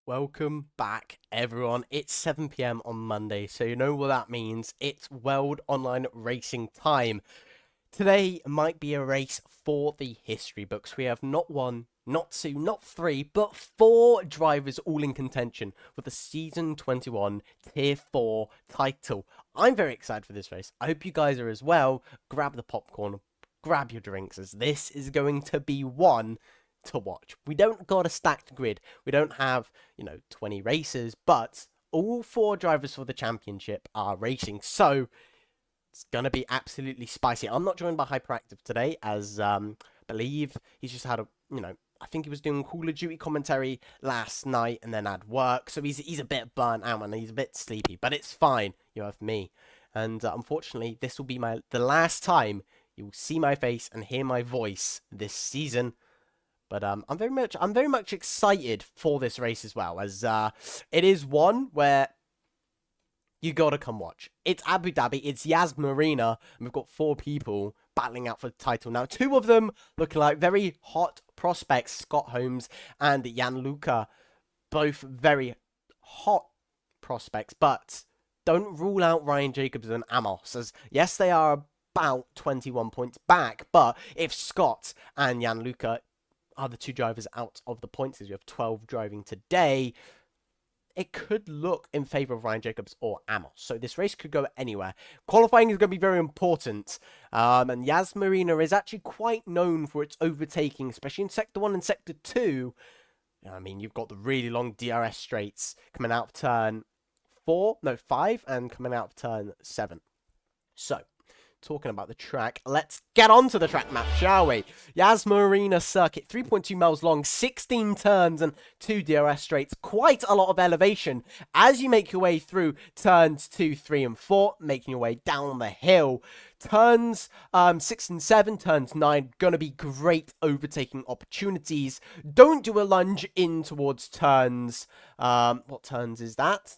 Welcome back, everyone. It's 7 p.m. on Monday, so you know what that means. It's World Online Racing time. Today might be a race for the history books. We have not one, not two, not three, but four drivers all in contention for the Season 21 Tier 4 title. I'm very excited for this race. I hope you guys are as well. Grab the popcorn, grab your drinks, as this is going to be one to watch. We don't got a stacked grid. We don't have, 20 races, but all four drivers for the championship are racing. So it's going to be absolutely spicy. I'm not joined by Hyperactive today, as believe he's just had I think he was doing Call of Duty commentary last night and then had work. So he's a bit burnt out and he's a bit sleepy, but it's fine. You have me. And unfortunately, this will be the last time you'll see my face and hear my voice this season. But I'm very much excited for this race as well, as it is one where you gotta come watch. It's Abu Dhabi, it's Yas Marina, and we've got four people battling out for the title. Now, two of them looking like very hot prospects, Scott Holmes and Gianluca, both very hot prospects, but don't rule out Ryan Jacobs and Amos, as yes, they are about 21 points back, but if Scott and Gianluca are the two drivers out of the points, as we have 12 driving today, it could look in favour of Ryan Jacobs or Amos. So this race could go anywhere. Qualifying is going to be very important. And Yas Marina is actually quite known for its overtaking, especially in Sector 1 and Sector 2. I mean, you've got the really long DRS straights coming out of turn 5, and coming out of turn 7. So, talking about the track, let's get onto the track map, shall we? Yas Marina circuit, 3.2 miles long, 16 turns and 2 DRS straights, quite a lot of elevation as you make your way through turns 2, 3 and 4, making your way down the hill. Turns 6 and 7, turns 9, gonna be great overtaking opportunities. Don't do a lunge in towards turns, what turns is that?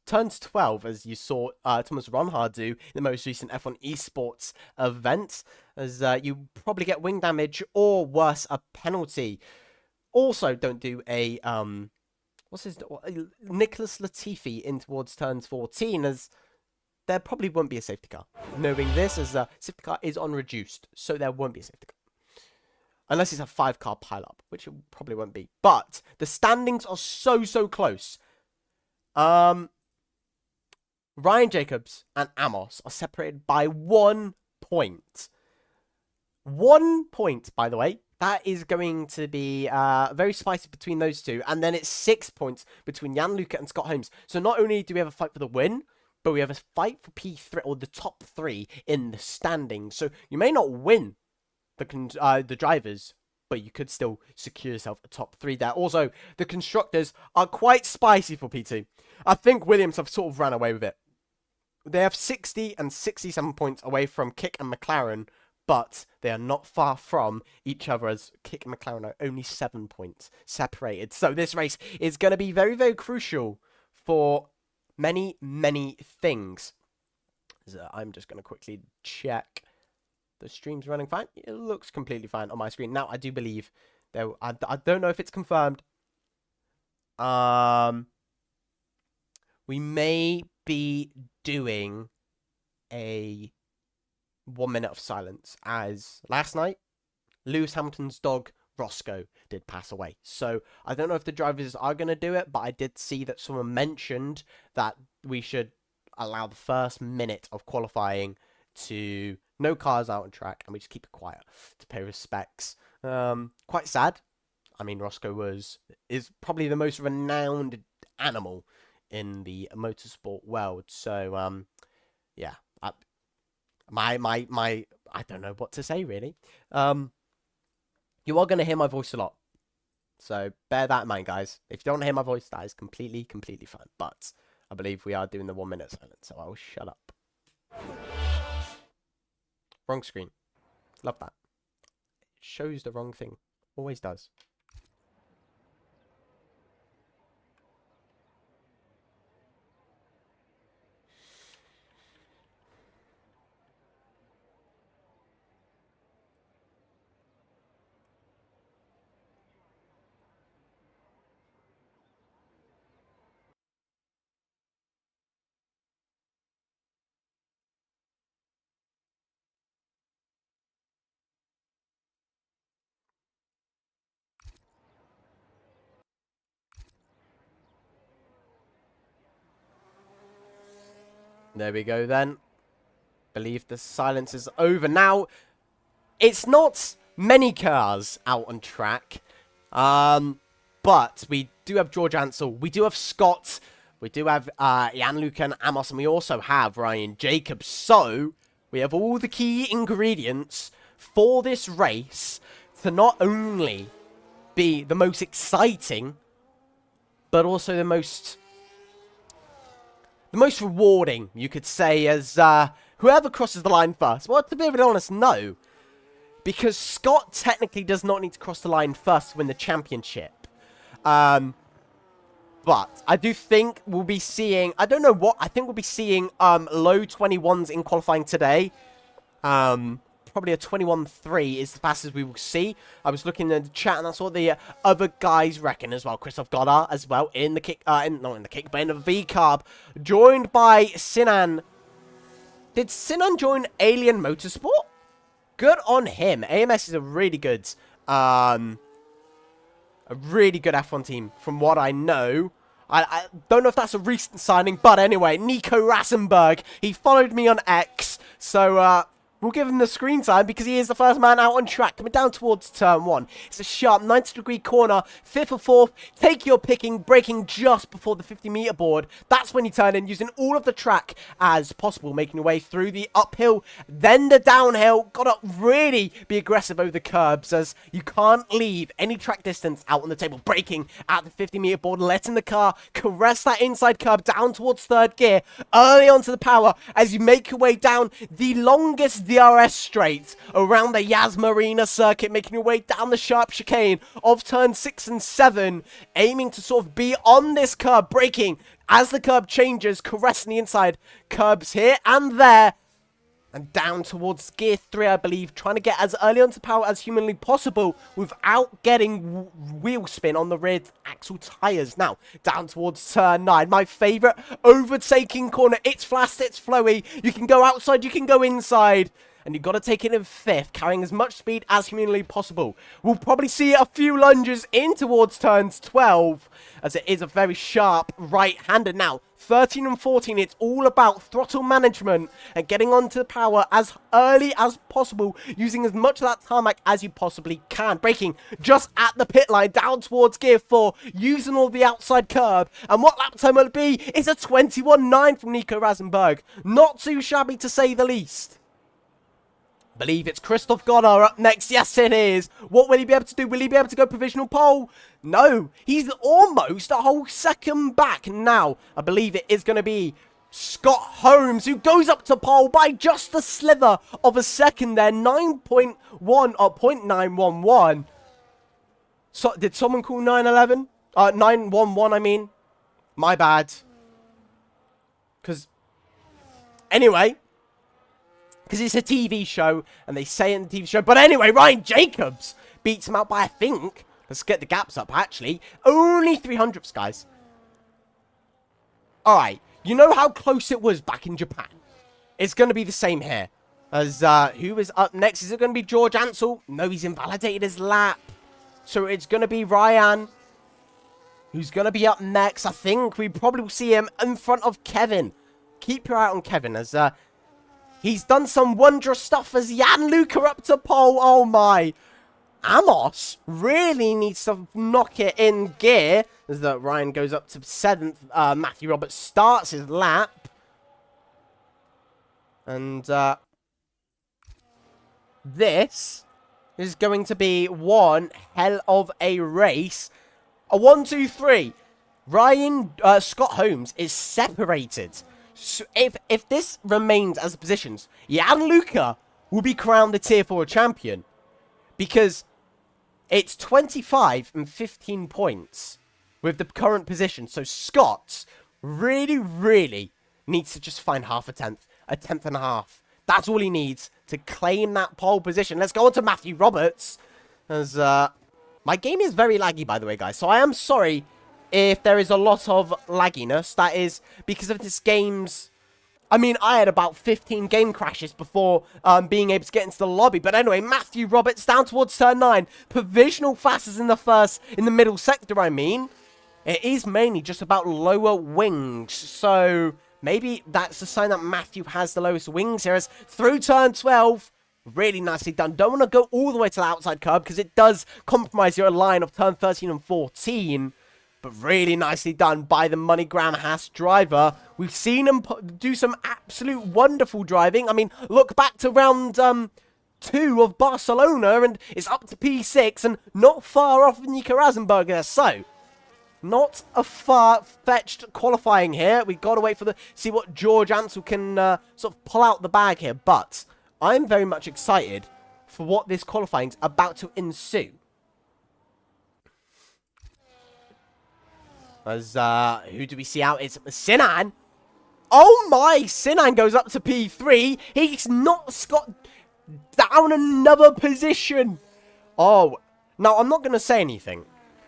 Turns 12, as you saw Thomas Ronhard do in the most recent F1 Esports event, as you probably get wing damage or worse, a penalty. Also, don't do a Nicholas Latifi in towards turns 14, as there probably won't be a safety car. Knowing this, as the safety car is on reduced, so there won't be a safety car. Unless it's a 5-car pileup, which it probably won't be. But the standings are so close. Ryan Jacobs and Amos are separated by 1 point. 1 point, by the way. That is going to be very spicy between those two. And then it's 6 points between Gianluca and Scott Holmes. So not only do we have a fight for the win, but we have a fight for P3 or the top 3 in the standings. So you may not win the drivers, but you could still secure yourself a top 3 there. Also, the constructors are quite spicy for P2. I think Williams have sort of ran away with it. They have 60 and 67 points away from Kick and McLaren, but they are not far from each other, as Kick and McLaren are only 7 points separated. So this race is going to be very crucial for many things. So I'm just going to quickly check. The stream's running fine. It looks completely fine on my screen. Now, I do believe there. I don't know if it's confirmed. We may be doing a 1 minute of silence, as last night Lewis Hamilton's dog Roscoe did pass away. So I don't know if the drivers are going to do it, but I did see that someone mentioned that we should allow the first minute of qualifying to no cars out on track, and we just keep it quiet to pay respects. Quite sad. I mean, Roscoe is probably the most renowned animal in the motorsport world. So yeah, I don't know what to say, really. You are going to hear my voice a lot, so bear that in mind, guys. If you don't hear my voice, that is completely fine. But I believe we are doing the 1 minute silence, so I will shut up. Wrong screen. Love that. It shows the wrong thing. Always does. There we go then. Believe the silence is over. Now, it's not many cars out on track. But we do have George Ansell. We do have Scott. We do have Jan-Luca and Amos. And we also have Ryan Jacobs. So, we have all the key ingredients for this race to not only be the most exciting, but also the most rewarding, you could say, as whoever crosses the line first. Well, to be really honest, no. Because Scott technically does not need to cross the line first to win the championship. But I do think we'll be seeing, I don't know what, I think we'll be seeing low 21s in qualifying today. Probably a 21.3 is the fastest we will see. I was looking in the chat and that's what the other guys reckon as well. Christoph Goddard as well in the kick, not in the kick, but in the V-Carb. Joined by Sinan. Did Sinan join Alien Motorsport? Good on him. AMS is a really good F1 team from what I know. I don't know if that's a recent signing, but anyway, Nico Rassenberg. He followed me on X, so we'll give him the screen time because he is the first man out on track. Coming down towards turn 1. It's a sharp 90-degree corner. 5th or 4th. Take your picking. Braking just before the 50-meter board. That's when you turn in, using all of the track as possible. Making your way through the uphill, then the downhill. Got to really be aggressive over the curbs as you can't leave any track distance out on the table. Braking at the 50-meter board. Letting the car caress that inside curb down towards 3rd gear. Early onto the power as you make your way down the longest DRS straight around the Yas Marina circuit, making your way down the sharp chicane of turn 6 and 7, aiming to sort of be on this curb, braking as the curb changes, caressing the inside curbs here and there, and down towards gear 3, I believe, trying to get as early onto power as humanly possible without getting wheel spin on the rear axle tyres. Now, down towards turn 9, my favourite overtaking corner. It's fast, it's flowy. You can go outside, you can go inside. And you've got to take it in 5th, carrying as much speed as humanly possible. We'll probably see a few lunges in towards turns 12, as it is a very sharp right-hander. Now, 13 and 14, it's all about throttle management and getting onto the power as early as possible, using as much of that tarmac as you possibly can. Braking just at the pit line, down towards gear 4, using all the outside curb. And what lap time will it be? It's a 21.9 from Nico Rasenberg. Not too shabby to say the least. Believe it's Christoph Goddard up next. Yes, it is. What will he be able to do? Will he be able to go provisional pole? No. He's almost a whole second back. Now, I believe it is going to be Scott Holmes, who goes up to pole by just a slither of a second there. 9.1 or 0.911. So, did someone call 911? 911, I mean. My bad. Because, anyway, because it's a TV show, and they say it in the TV show. But anyway, Ryan Jacobs beats him out by, I think, let's get the gaps up, actually, only 300ths, guys. Alright, you know how close it was back in Japan? It's going to be the same here. As, who is up next? Is it going to be George Ansell? No, he's invalidated his lap. So it's going to be Ryan, who's going to be up next. I think we probably will see him in front of Kevin. Keep your eye on Kevin, as, he's done some wondrous stuff as Jan-Luca up to pole. Oh my. Amos really needs to knock it in gear as Ryan goes up to 7th. Matthew Roberts starts his lap. And this is going to be one hell of a race. A 1, 2, 3. Scott Holmes is separated. So if this remains as positions, Jan-Luca will be crowned the Tier 4 champion. Because it's 25 and 15 points with the current position. So Scott really, really needs to just find half a tenth and a half. That's all he needs to claim that pole position. Let's go on to Matthew Roberts. As my game is very laggy, by the way, guys. So I am sorry if there is a lot of lagginess. That is because of this game's... I mean, I had about 15 game crashes before being able to get into the lobby. But anyway, Matthew Roberts down towards turn 9. Provisional fastest in the middle sector, I mean. It is mainly just about lower wings. So maybe that's a sign that Matthew has the lowest wings here. As through turn 12, really nicely done. Don't want to go all the way to the outside curb because it does compromise your line of turn 13 and 14. But really nicely done by the MoneyGram Haas driver. We've seen him do some absolute wonderful driving. I mean, look back to round 2 of Barcelona, and it's up to P6, and not far off Nico Rosenberg there. So, not a far-fetched qualifying here. We've got to wait for see what George Ansel can sort of pull out the bag here. But I'm very much excited for what this qualifying's about to ensue. As, who do we see out? It's Sinan. Oh my! Sinan goes up to P3. He's not got down another position. Oh, now I'm not going to say anything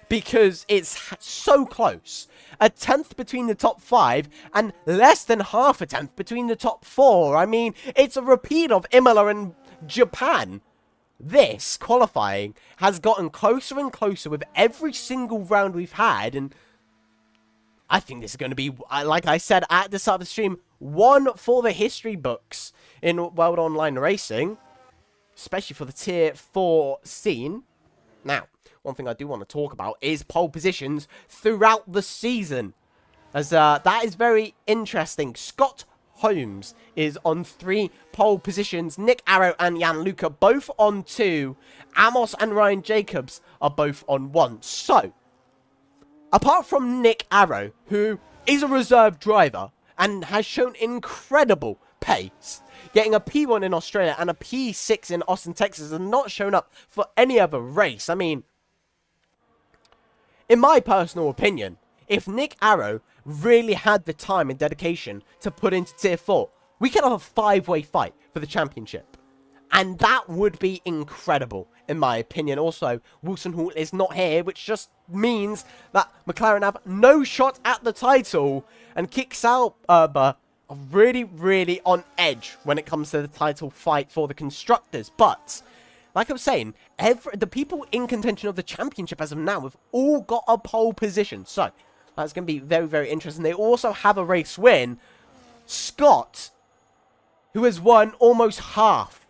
because it's so close. A 10th between the top 5 and less than half a 10th between the top 4. I mean, it's a repeat of Imola and Japan. This qualifying has gotten closer and closer with every single round we've had, and I think this is going to be, like I said at the start of the stream, one for the history books in World Online Racing, especially for the Tier 4 scene. Now, one thing I do want to talk about is pole positions throughout the season, as that is very interesting. Scott Holmes is on 3 pole positions. Nick Arrow and Jan Luca both on 2. Amos and Ryan Jacobs are both on 1. So, apart from Nick Arrow, who is a reserve driver and has shown incredible pace, getting a P1 in Australia and a P6 in Austin, Texas, and not shown up for any other race. I mean, in my personal opinion, if Nick Arrow really had the time and dedication to put into Tier 4, we could have a 5-way fight for the championship. And that would be incredible, in my opinion. Also, Wilson Hall is not here, which just means that McLaren have no shot at the title. And Kick Sauber are really, really on edge when it comes to the title fight for the constructors. But, like I was saying, the people in contention of the championship as of now have all got a pole position. So, that's going to be very, very interesting. They also have a race win. Scott, who has won almost half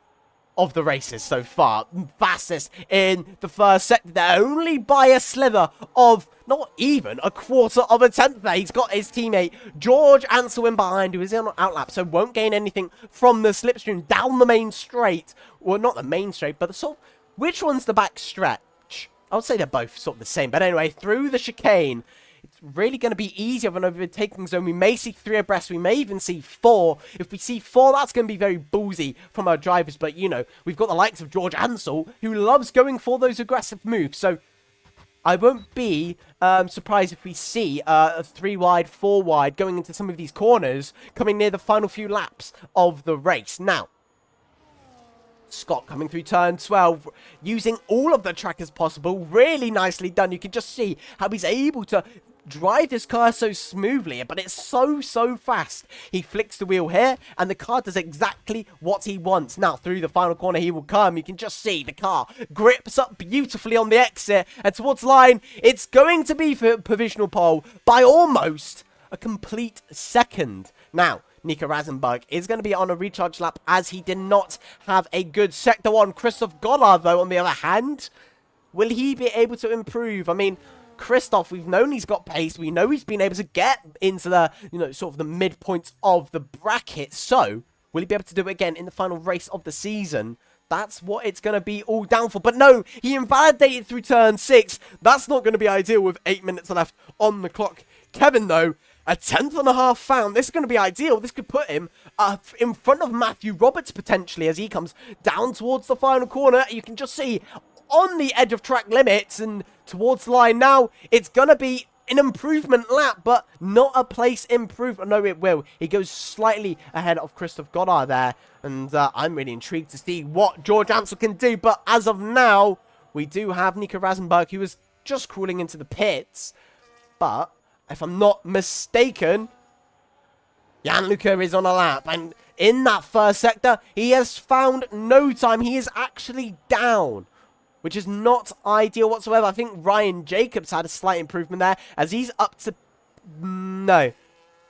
of the races so far, fastest in the first sector there, only by a slither of not even a quarter of a 10th there. He's got his teammate George Ansel in behind, who is in on outlap, so won't gain anything from the slipstream down the main straight. Well, not the main straight, but the sort of, which one's the back stretch? I would say they're both sort of the same, but anyway, through the chicane, it's really going to be easier of an overtaking zone. We may see 3 abreast. We may even see 4. If we see 4, that's going to be very ballsy from our drivers. But, you know, we've got the likes of George Ansel, who loves going for those aggressive moves. So, I won't be surprised if we see a 3 wide, 4 wide going into some of these corners coming near the final few laps of the race. Now, Scott coming through turn 12, using all of the track as possible. Really nicely done. You can just see how he's able to drive this car so smoothly, but it's so fast. He flicks the wheel here, and the car does exactly what he wants. Now, through the final corner he will come. You can just see the car grips up beautifully on the exit, and towards line, it's going to be for provisional pole by almost a complete second. Now, Nico Rosenberg is going to be on a recharge lap, as he did not have a good sector 1. Christoph Goddard, though, on the other hand, will he be able to improve? I mean, Christoph, we've known he's got pace. We know he's been able to get into the, you know, sort of the midpoint of the bracket. So, will he be able to do it again in the final race of the season? That's what it's going to be all down for. But no, he invalidated through turn 6. That's not going to be ideal with 8 minutes left on the clock. Kevin, though, a 10th.5 found. This is going to be ideal. This could put him in front of Matthew Roberts, potentially, as he comes down towards the final corner. You can just see on the edge of track limits and towards the line now. It's going to be an improvement lap, but not a place improvement. No, it will. He goes slightly ahead of Christoph Goddard there. And I'm really intrigued to see what George Ansel can do. But as of now, we do have Nico Rosenberg, who is just crawling into the pits. But if I'm not mistaken, Jan Luca is on a lap. And in that first sector, he has found no time. He is actually down, which is not ideal whatsoever. I think Ryan Jacobs had a slight improvement there, as he's up to... No,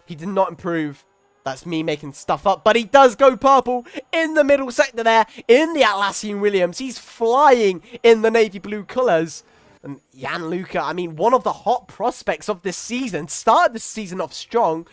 he did not improve That's me making stuff up, but he does go purple in the middle sector there, in the Atlassian Williams. He's flying in the navy blue colours. And Gianluca, I mean, one of the hot prospects of this season, started the season off strong,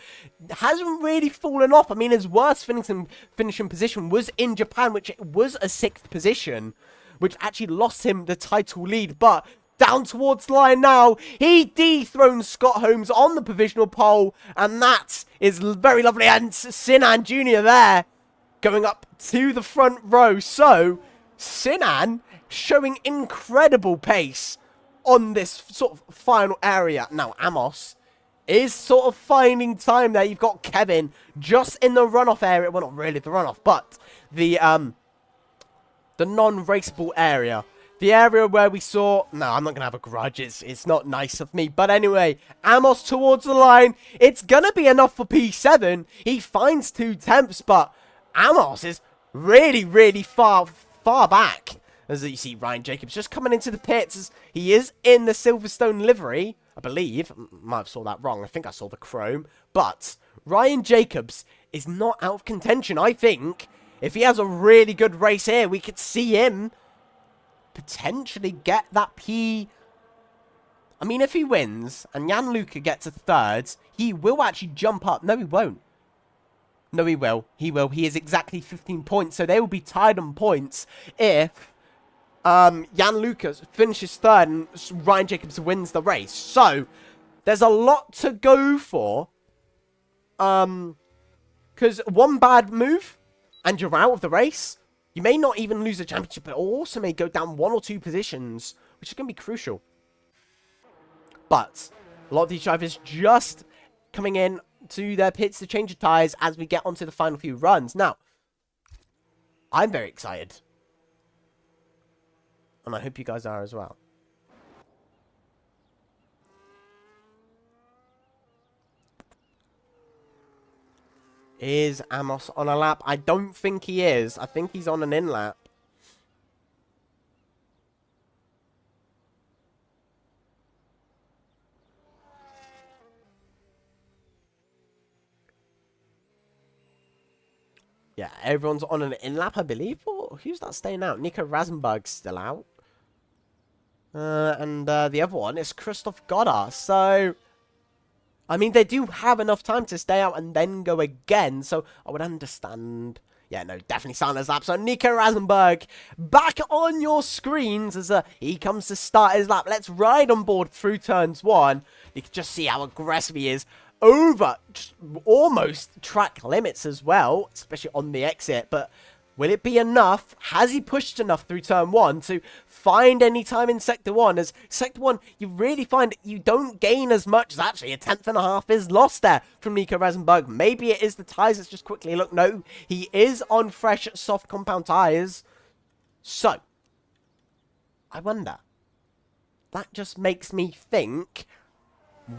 hasn't really fallen off. I mean, his worst finishing position was in Japan, which was a 6th position, which actually lost him the title lead, but down towards the line now. He dethrones Scott Holmes on the provisional pole. And that is very lovely. And Sinan Jr. there going up to the front row. So, Sinan showing incredible pace on this sort of final area. Now, Amos is sort of finding time there. You've got Kevin just in the runoff area. Well, not really the runoff, but the non-raceable area. The area where we saw... No, I'm not going to have a grudge. It's not nice of me. But anyway, Amos towards the line. It's going to be enough for P7. He finds 2 tenths, but Amos is really, really far back. As you see, Ryan Jacobs just coming into the pits. As he is in the Silverstone livery, I believe. Might have saw that wrong. I think I saw the chrome. But Ryan Jacobs is not out of contention. I think if he has a really good race here, we could see him potentially get that P. I mean, if he wins and Gianluca gets a 3rd, he will actually jump up. No, he won't. No, he will. He will. He is exactly 15 points. So they will be tied on points if Gianluca finishes 3rd and Ryan Jacobs wins the race. So there's a lot to go for. Because one bad move and you're out of the race. You may not even lose the championship, but also may go down 1 or 2 positions, which is going to be crucial. But a lot of these drivers just coming in to their pits to change the tyres as we get onto the final few runs. Now, I'm very excited. And I hope you guys are as well. Is Amos on a lap? I don't think he is. I think he's on an in-lap. Yeah, everyone's on an in-lap, I believe. Oh, who's that staying out? Nico Rasenberg's still out. And the other one is Christoph Goddard. So, I mean, they do have enough time to stay out and then go again. So, I would understand. Yeah, no, definitely Santa's lap. So, Nico Rasenberg back on your screens as he comes to start his lap. Let's ride on board through turns 1. You can just see how aggressive he is. Over almost track limits as well, especially on the exit. But will it be enough? Has he pushed enough through turn 1 to find any time in sector 1? As sector 1, you really find you don't gain as much as actually a 10.5 is lost there from Nico Rasenberg. Maybe it is the tyres. Let's just quickly look. No, he is on fresh soft compound tyres. So, I wonder. That just makes me think,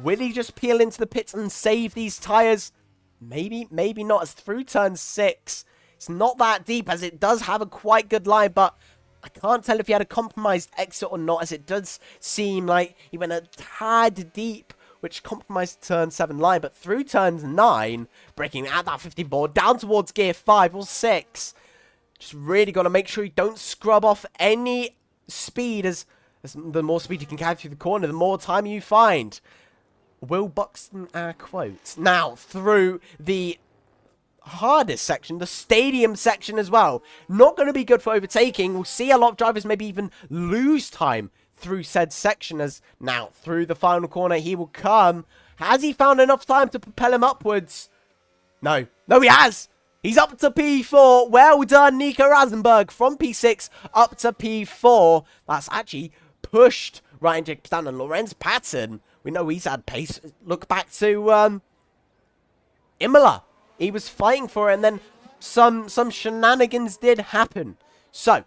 will he just peel into the pits and save these tyres? Maybe, maybe not. As through turn 6, it's not that deep as it does have a quite good line, but I can't tell if he had a compromised exit or not, as it does seem like he went a tad deep, which compromised turn 7 line. But through turns 9, breaking at that 50 board, down towards gear 5 or 6. Just really got to make sure you don't scrub off any speed, as the more speed you can carry through the corner, the more time you find. Will Buxton quotes. Now, through the hardest section, the stadium section as well. Not going to be good for overtaking. We'll see a lot of drivers maybe even lose time through said section, as now through the final corner he will come. Has he found enough time to propel him upwards? No. No, he has! He's up to P4. Well done, Nico Rasenberg, from P6 up to P4. That's actually pushed Ryan Jacobs down, and Lorenz Patton, we know he's had pace. Look back to Imola. He was fighting for it, and then some shenanigans did happen. So,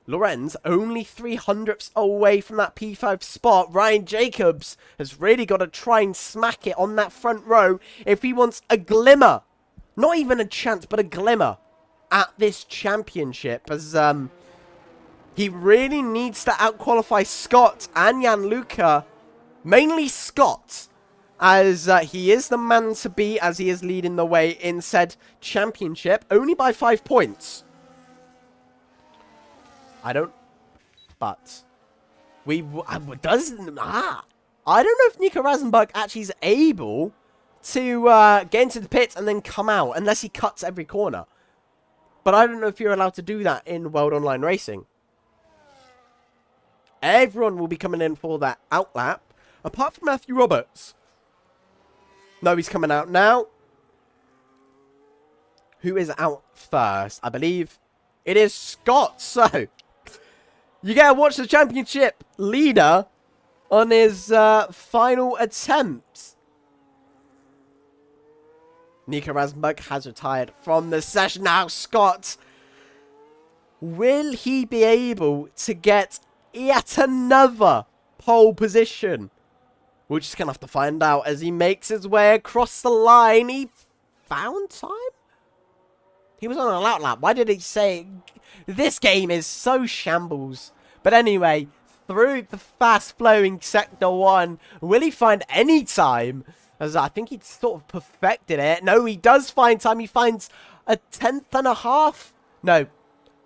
Lorenz only 300ths away from that P5 spot. Ryan Jacobs has really got to try and smack it on that front row if he wants a glimmer. Not even a chance, but a glimmer at this championship. As he really needs to outqualify Scott and Gianluca. Mainly Scott. as he is the man to beat, as he is leading the way in said championship, only by 5 points. I don't know if Nico Rasenberg actually is able to get into the pit and then come out, unless he cuts every corner. But I don't know if you're allowed to do that in World Online Racing. Everyone will be coming in for that outlap, apart from Matthew Roberts. No, he's coming out now. Who is out first? I believe it is Scott. So, you get to watch the championship leader on his final attempt. Nico Rasenberg has retired from the session. Now, Scott, will he be able to get yet another pole position? We're just going to have to find out as he makes his way across the line. He found time? He was on an outlap. Why did he say... This game is so shambles. But anyway, through the fast-flowing Sector 1, will he find any time? As I think he'd sort of perfected it. No, he does find time. He finds a 10th and a half. No,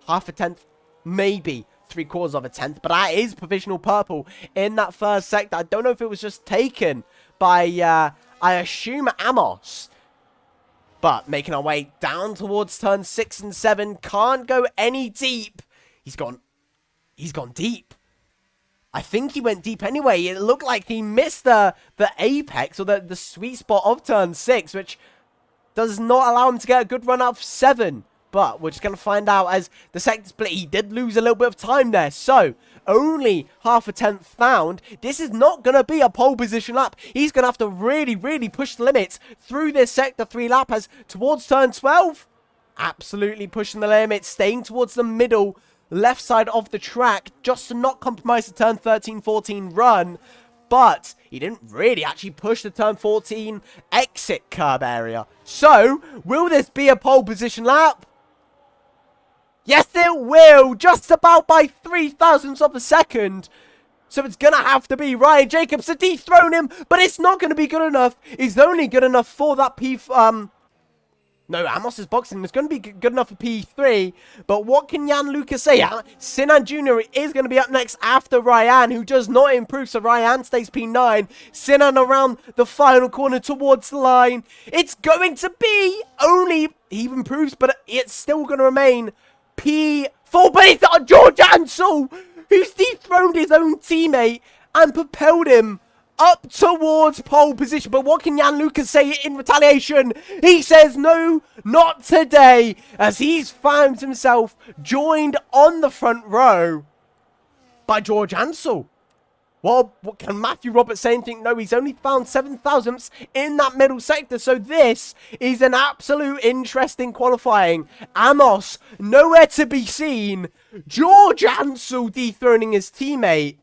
half a 10th. Maybe 3/4 of a 10th. But that is provisional purple in that first sector. I don't know if it was just taken by, I assume, Amos. But making our way down towards turn 6 and 7. Can't go any deep. He's gone deep. I think he went deep anyway. It looked like he missed the apex, or the sweet spot of turn 6, which does not allow him to get a good run out of 7. But we're just going to find out as the sector split. He did lose a little bit of time there. So, only half a 10th found. This is not going to be a pole position lap. He's going to have to really, really push the limits through this sector 3 lap as towards turn 12. Absolutely pushing the limits, staying towards the middle left side of the track just to not compromise the turn 13-14 run. But he didn't really actually push the turn 14 exit curb area. So, will this be a pole position lap? Yes, it will. Just about by 0.003 of a second. So it's going to have to be Ryan Jacobs to dethrone him. But it's not going to be good enough. He's only good enough for that No, Amos' boxing is going to be good enough for P3. But what can Gianluca say? Sinan Jr. is going to be up next after Ryan, who does not improve. So Ryan stays P9. Sinan around the final corner towards the line. It's going to be only... He improves, but it's still going to remain P4. But it's not George Ansel, who's dethroned his own teammate and propelled him up towards pole position. But what can Gianluca say in retaliation? He says, no, not today, as he's found himself joined on the front row by George Ansel. Well, what can Matthew Roberts say and think? No, he's only found 7 thousandths in that middle sector. So this is an absolute interesting qualifying. Amos, nowhere to be seen. George Ansel dethroning his teammate.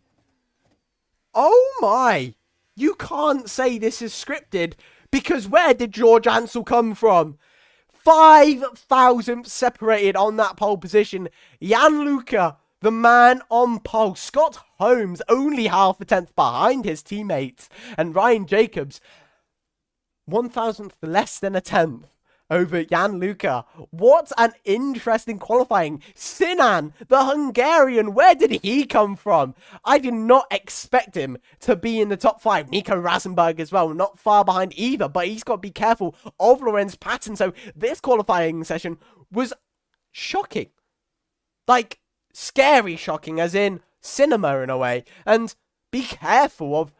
Oh my. You can't say this is scripted, because where did George Ansel come from? 5 thousandths separated on that pole position. Gianluca, the man on pole. Scott Holmes only half a 10th behind his teammates. And Ryan Jacobs, 1,000th less than a 10th over Gianluca. What an interesting qualifying. Sinan, the Hungarian, where did he come from? I did not expect him to be in the top 5. Nico Rasenberg as well, not far behind either, but he's got to be careful of Lorenz Patton. So this qualifying session was shocking. Like, scary shocking, as in cinema in a way. And be careful of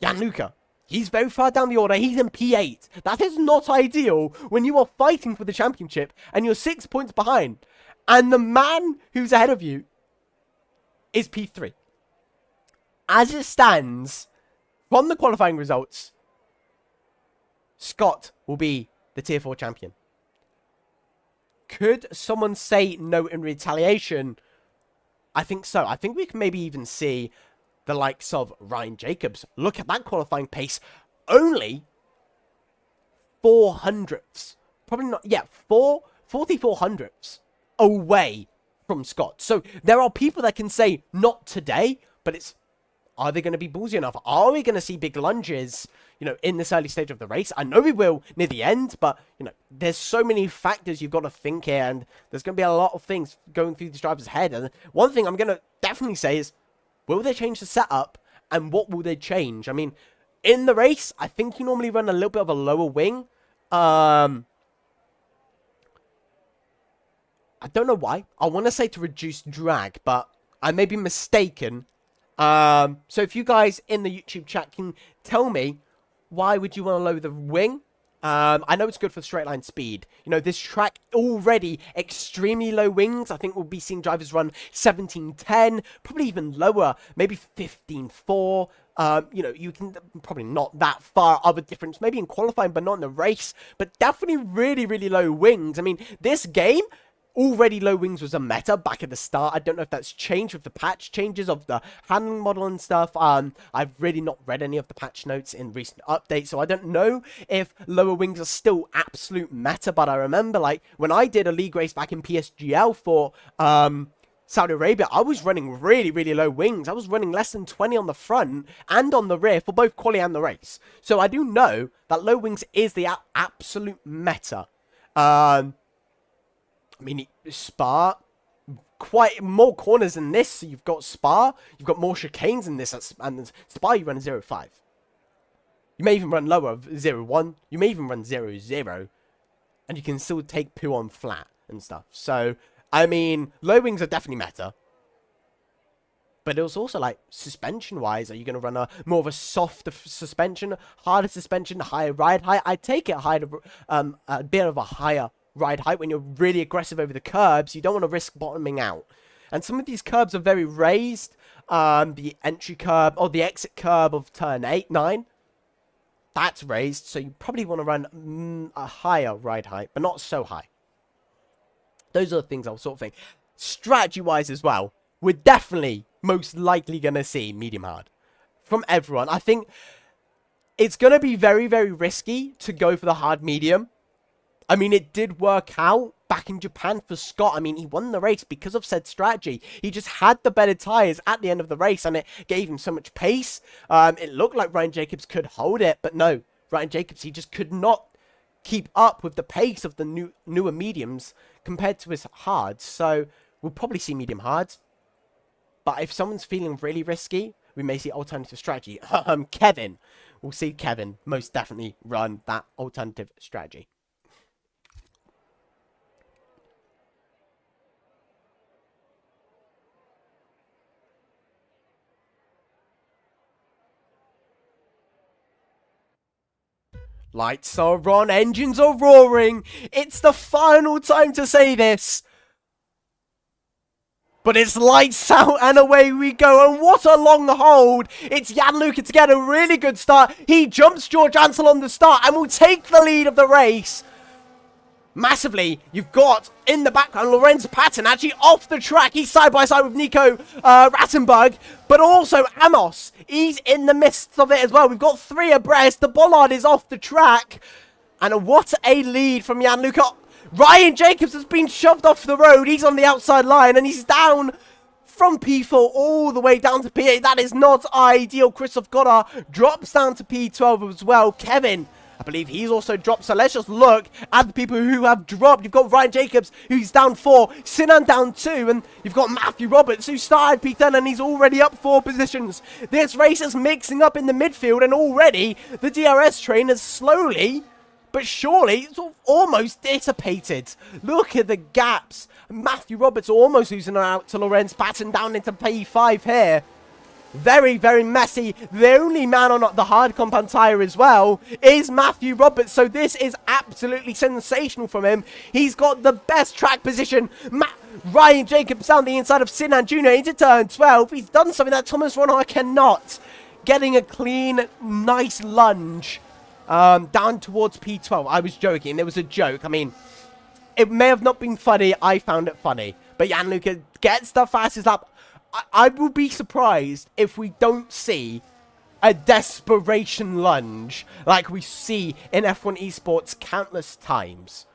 Gianluca. He's very far down the order. He's in P8. That is not ideal when you are fighting for the championship and you're 6 points behind. And the man who's ahead of you is P3. As it stands, from the qualifying results, Scott will be the Tier 4 champion. Could someone say no in retaliation? I think so. I think we can maybe even see the likes of Ryan Jacobs. Look at that qualifying pace. Only 400ths. Probably not. Yeah, 4400ths away from Scott. So there are people that can say not today, but it's Are they going to be ballsy enough? Are we going to see big lunges, in this early stage of the race? I know we will near the end, but, there's so many factors you've got to think here, and there's going to be a lot of things going through these drivers' head. And one thing I'm going to definitely say is, will they change the setup, and what will they change? I mean, in the race, I think you normally run a little bit of a lower wing. I don't know why. I want to say to reduce drag, but I may be mistaken. So if you guys in the YouTube chat can tell me, why would you want to lower the wing? I know it's good for straight line speed. This track already extremely low wings. I think we'll be seeing drivers run 17.10, probably even lower, maybe 15.4. You can probably not that far of a difference, maybe in qualifying, but not in the race. But definitely really, really low wings. I mean, this game, already low wings was a meta back at the start. I don't know if that's changed with the patch changes of the handling model and stuff. I've really not read any of the patch notes in recent updates, so I don't know if lower wings are still absolute meta. But I remember, like, when I did a league race back in PSGL for Saudi Arabia, I was running really, really low wings. I was running less than 20 on the front and on the rear for both quali and the race. So I do know that low wings is the absolute meta. I mean, Spa, quite more corners than this. So you've got Spa, you've got more chicanes in this, and Spa you run 0.5. You may even run lower, 0.1. You may even run 0.0, and you can still take poo on flat and stuff. So, I mean, low wings are definitely meta. But it was also, like, suspension-wise, are you going to run more of a softer suspension, harder suspension, higher ride height? I take it a bit of a higher ride height when you're really aggressive over the curbs. You don't want to risk bottoming out. And some of these curbs are very raised. The entry curb, or the exit curb of turn 9, that's raised. So you probably want to run a higher ride height, but not so high. Those are the things I'll sort of think. Strategy-wise as well, we're definitely most likely going to see medium hard from everyone. I think it's going to be very, very risky to go for the hard medium. I mean, it did work out back in Japan for Scott. I mean, he won the race because of said strategy. He just had the better tyres at the end of the race, and it gave him so much pace. It looked like Ryan Jacobs could hold it, but no. Ryan Jacobs, he just could not keep up with the pace of the newer mediums compared to his hards. So we'll probably see medium hards. But if someone's feeling really risky, we may see alternative strategy. Kevin. We'll see Kevin most definitely run that alternative strategy. Lights are on, engines are roaring. It's the final time to say this. But it's lights out and away we go. And what a long hold. It's Gianluca to get a really good start. He jumps George Ansel on the start and will take the lead of the race. Massively, you've got in the background Lorenz Patton actually off the track. He's side by side with Nico Rattenberg, but also Amos. He's in the midst of it as well. We've got 3 abreast. The bollard is off the track. And what a lead from Gianluca. Ryan Jacobs has been shoved off the road. He's on the outside line and he's down from P4 all the way down to P8. That is not ideal. Christoph Goddard drops down to P12 as well. Kevin, I believe he's also dropped. So let's just look at the people who have dropped. You've got Ryan Jacobs, who's down 4. Sinan down 2. And you've got Matthew Roberts, who started P10 and he's already up 4 positions. This race is mixing up in the midfield. And already the DRS train is slowly but surely sort of almost dissipated. Look at the gaps. Matthew Roberts almost losing out to Lorenz Patton down into P5 here. Very, very messy. The only man on the hard compound tyre as well is Matthew Roberts. So this is absolutely sensational from him. He's got the best track position. Ryan Jacobs down the inside of Sinan Jr. into turn 12. He's done something that Thomas Ronhard cannot. Getting a clean, nice lunge down towards P12. I was joking. It was a joke. I mean, it may have not been funny. I found it funny. But Gianluca gets the fastest lap. I will be surprised if we don't see a desperation lunge like we see in F1 esports countless times.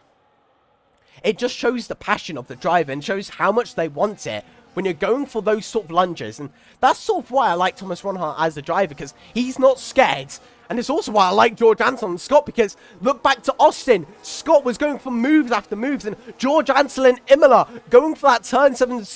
It just shows the passion of the driver and shows how much they want it. when you're going for those sort of lunges. And that's sort of why I like Thomas Ronhart as a driver, because he's not scared. And it's also why I like George Ansel and Scott, because look back to Austin. Scott was going for moves after moves, and George Ansel and Imola going for that turn 7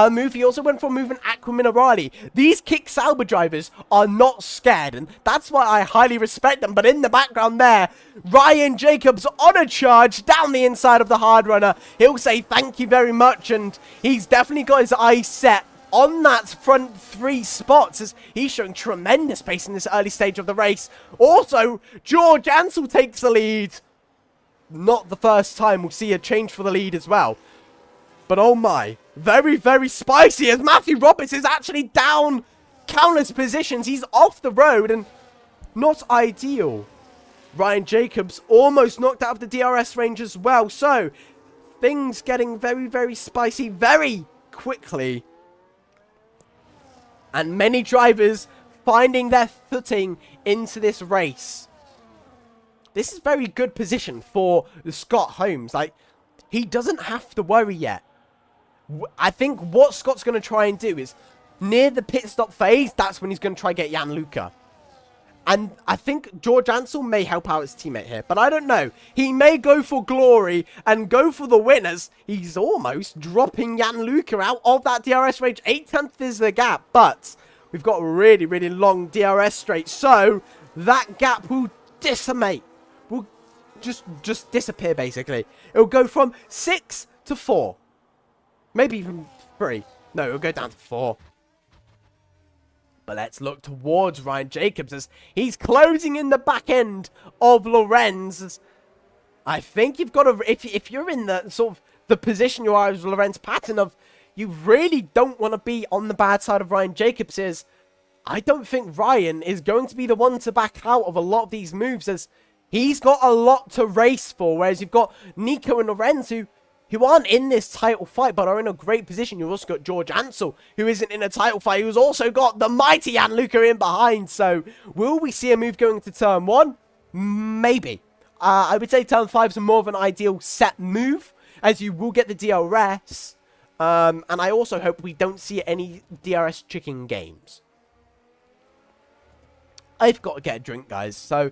move. He also went for a move in Aqua Minerali. These Kick Sauber drivers are not scared, and that's why I highly respect them. But in the background there, Ryan Jacobs on a charge down the inside of the hard runner. He'll say thank you very much, and he's definitely got his eyes set on that front 3 spots, as he's showing tremendous pace in this early stage of the race. Also, George Ansel takes the lead. Not the first time we'll see a change for the lead as well. But oh my, very, very spicy, as Matthew Roberts is actually down countless positions. He's off the road and not ideal. Ryan Jacobs almost knocked out of the DRS range as well. So, things getting very, very spicy very quickly. And many drivers finding their footing into this race. This is very good position for Scott Holmes. Like, he doesn't have to worry yet. I think what Scott's going to try and do is, near the pit stop phase, that's when he's going to try and get Gianluca. And I think George Ansel may help out his teammate here, but I don't know. He may go for glory and go for the winners. He's almost dropping Gianluca out of that DRS range. 8/10 is the gap, but we've got a really, really long DRS straight. So that gap will decimate. Will just disappear, basically. It'll go from 6 to 4. Maybe even 3. No, it'll go down to 4. But let's look towards Ryan Jacobs as he's closing in the back end of Lorenz. I think you've got to, if you're in the sort of the position you are as Lorenz Patton of, you really don't want to be on the bad side of Ryan Jacobs. Is I don't think Ryan is going to be the one to back out of a lot of these moves, as he's got a lot to race for. Whereas you've got Nico and Lorenz who aren't in this title fight, but are in a great position. You've also got George Ansel, who isn't in a title fight, who's also got the mighty Gianluca in behind. So, will we see a move going to turn 1? Maybe. I would say turn 5 is more of an ideal set move, as you will get the DRS. And I also hope we don't see any DRS chicken games. I've got to get a drink, guys. So,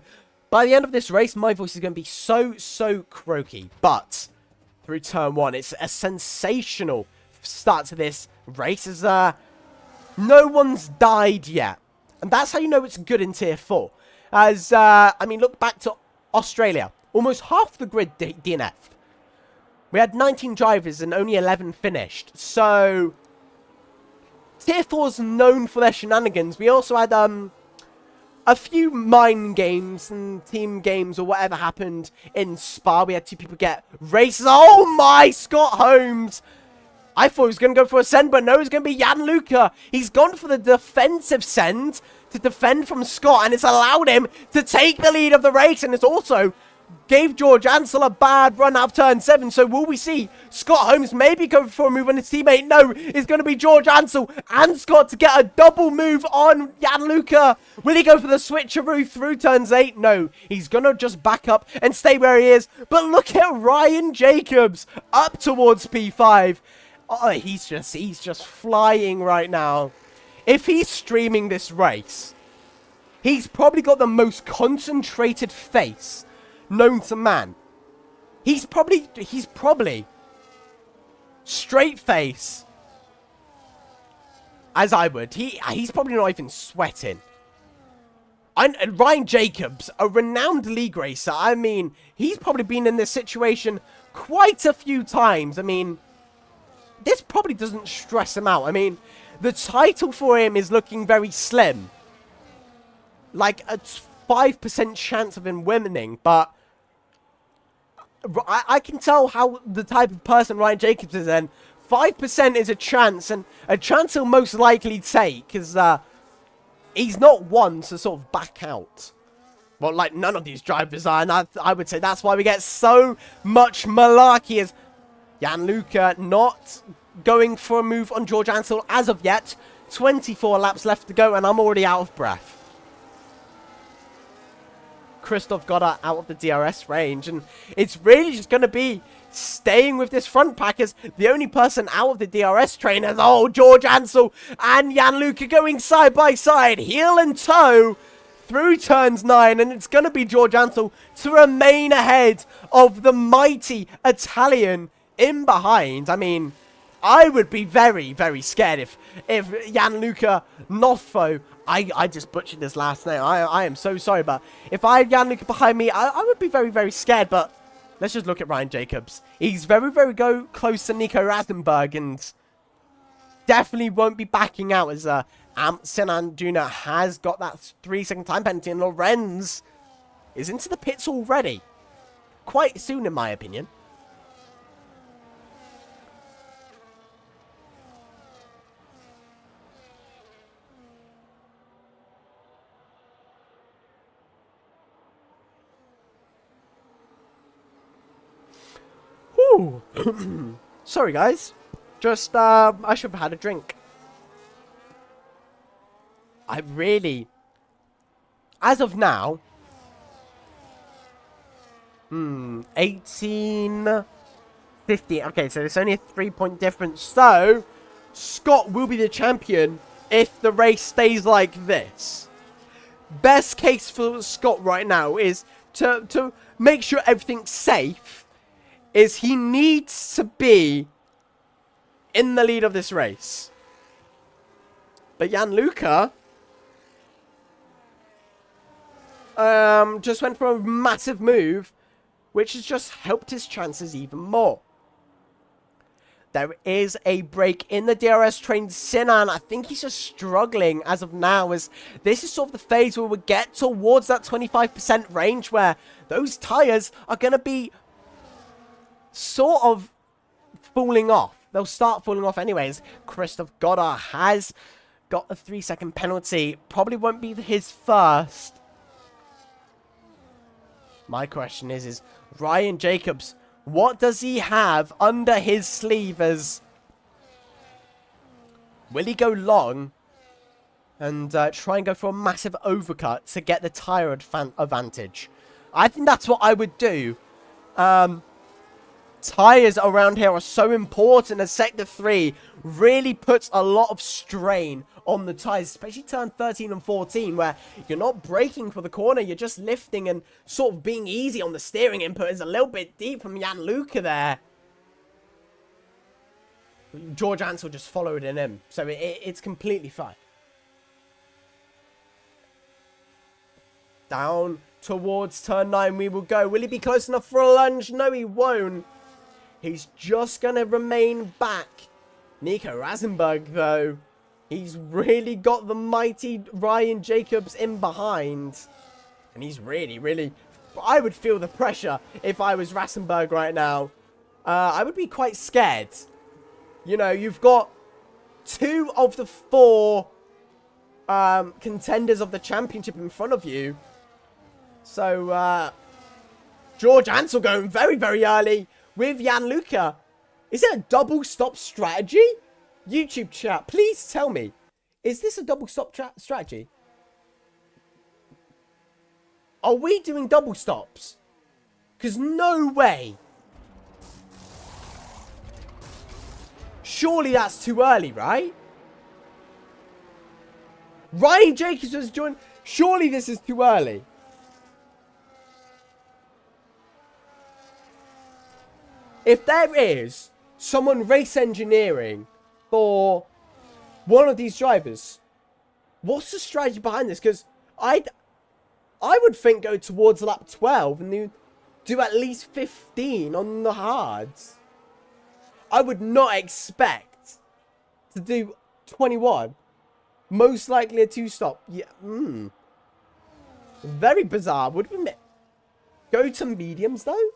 by the end of this race, my voice is going to be so croaky. But through turn 1, it's a sensational start to this race, as no one's died yet. And that's how you know it's good in tier 4. As, I mean, look back to Australia. Almost half the grid DNF'd. We had 19 drivers and only 11 finished. So, tier 4's known for their shenanigans. We also had a few mine games and team games or whatever happened in Spa. We had 2 people get races. Oh my, Scott Holmes! I thought he was going to go for a send, but no, it's going to be Gianluca. He's gone for the defensive send to defend from Scott, and it's allowed him to take the lead of the race, and it's also gave George Ansel a bad run out of turn 7. So will we see Scott Holmes maybe go for a move on his teammate? No, it's going to be George Ansel and Scott to get a double move on Gianluca. Will he go for the switcheroo through turns 8? No, he's going to just back up and stay where he is. But look at Ryan Jacobs up towards P5. Oh, he's just flying right now. If he's streaming this race, he's probably got the most concentrated face known to man. He's probably straight face as I would. He's probably not even sweating. And Ryan Jacobs, a renowned league racer, I mean, he's probably been in this situation quite a few times. I mean, this probably doesn't stress him out. I mean, the title for him is looking very slim. Like a 5% chance of him winning, but I can tell how the type of person Ryan Jacobs is then. 5% is a chance, and a chance he'll most likely take, because he's not one to sort of back out. Well, like none of these drivers are, and I would say that's why we get so much malarkey, as Gianluca not going for a move on George Ansel as of yet. 24 laps left to go, and I'm already out of breath. Christoph Goddard out of the DRS range. And it's really just going to be staying with this front pack as the only person out of the DRS train is, oh, George Ansel and Gianluca going side by side, heel and toe through turns 9. And it's going to be George Ansel to remain ahead of the mighty Italian in behind. I mean, I would be very, very scared if Gianluca Noffo, I just butchered his last name. I am so sorry, but if I had Gianluca behind me, I would be very, very scared. But let's just look at Ryan Jacobs. He's very, very close to Nico Rasenberg and definitely won't be backing out as Sinan Jr. has got that 3-second time penalty, and Lorenz is into the pits already. Quite soon, in my opinion. Sorry, guys. Just, I should have had a drink. I really... As of now... 18... 15. Okay, so it's only a 3-point difference. So, Scott will be the champion if the race stays like this. Best case for Scott right now is to make sure everything's safe. Is he needs to be in the lead of this race. But Gianluca just went for a massive move, which has just helped his chances even more. There is a break in the DRS train. Sinan, I think he's just struggling as of now, as this is sort of the phase where we get towards that 25% range where those tyres are going to be sort of falling off. They'll start falling off anyways. Christoph Goddard has got a 3-second penalty. Probably won't be his first. My question is Ryan Jacobs, what does he have under his sleeve? As will he go long and try and go for a massive overcut to get the tyre advantage? I think that's what I would do. Tyres around here are so important, as Sector 3 really puts a lot of strain on the tyres, especially turn 13 and 14, where you're not braking for the corner, you're just lifting and sort of being easy on the steering input. Is a little bit deep from Gianluca there. George Ansel just followed in him, so it's completely fine. Down towards turn 9 we will go. Will he be close enough for a lunge? No, he won't. He's just going to remain back. Nico Rasenberg, though, he's really got the mighty Ryan Jacobs in behind. And he's really... I would feel the pressure if I was Rasenberg right now. I would be quite scared. You know, you've got 2 of the 4 contenders of the championship in front of you. So, George Ansel going very, very early with Gianluca. Is it a double stop strategy? YouTube chat, please tell me. Is this a double stop strategy? Are we doing double stops? Because no way. Surely that's too early, right? Ryan Jacobs has joined. Surely this is too early. If there is someone race engineering for one of these drivers, what's the strategy behind this? Because I would think go towards lap 12 and do at least 15 on the hards. I would not expect to do 21. Most likely a 2-stop. Yeah. Very bizarre. Would we go to mediums though?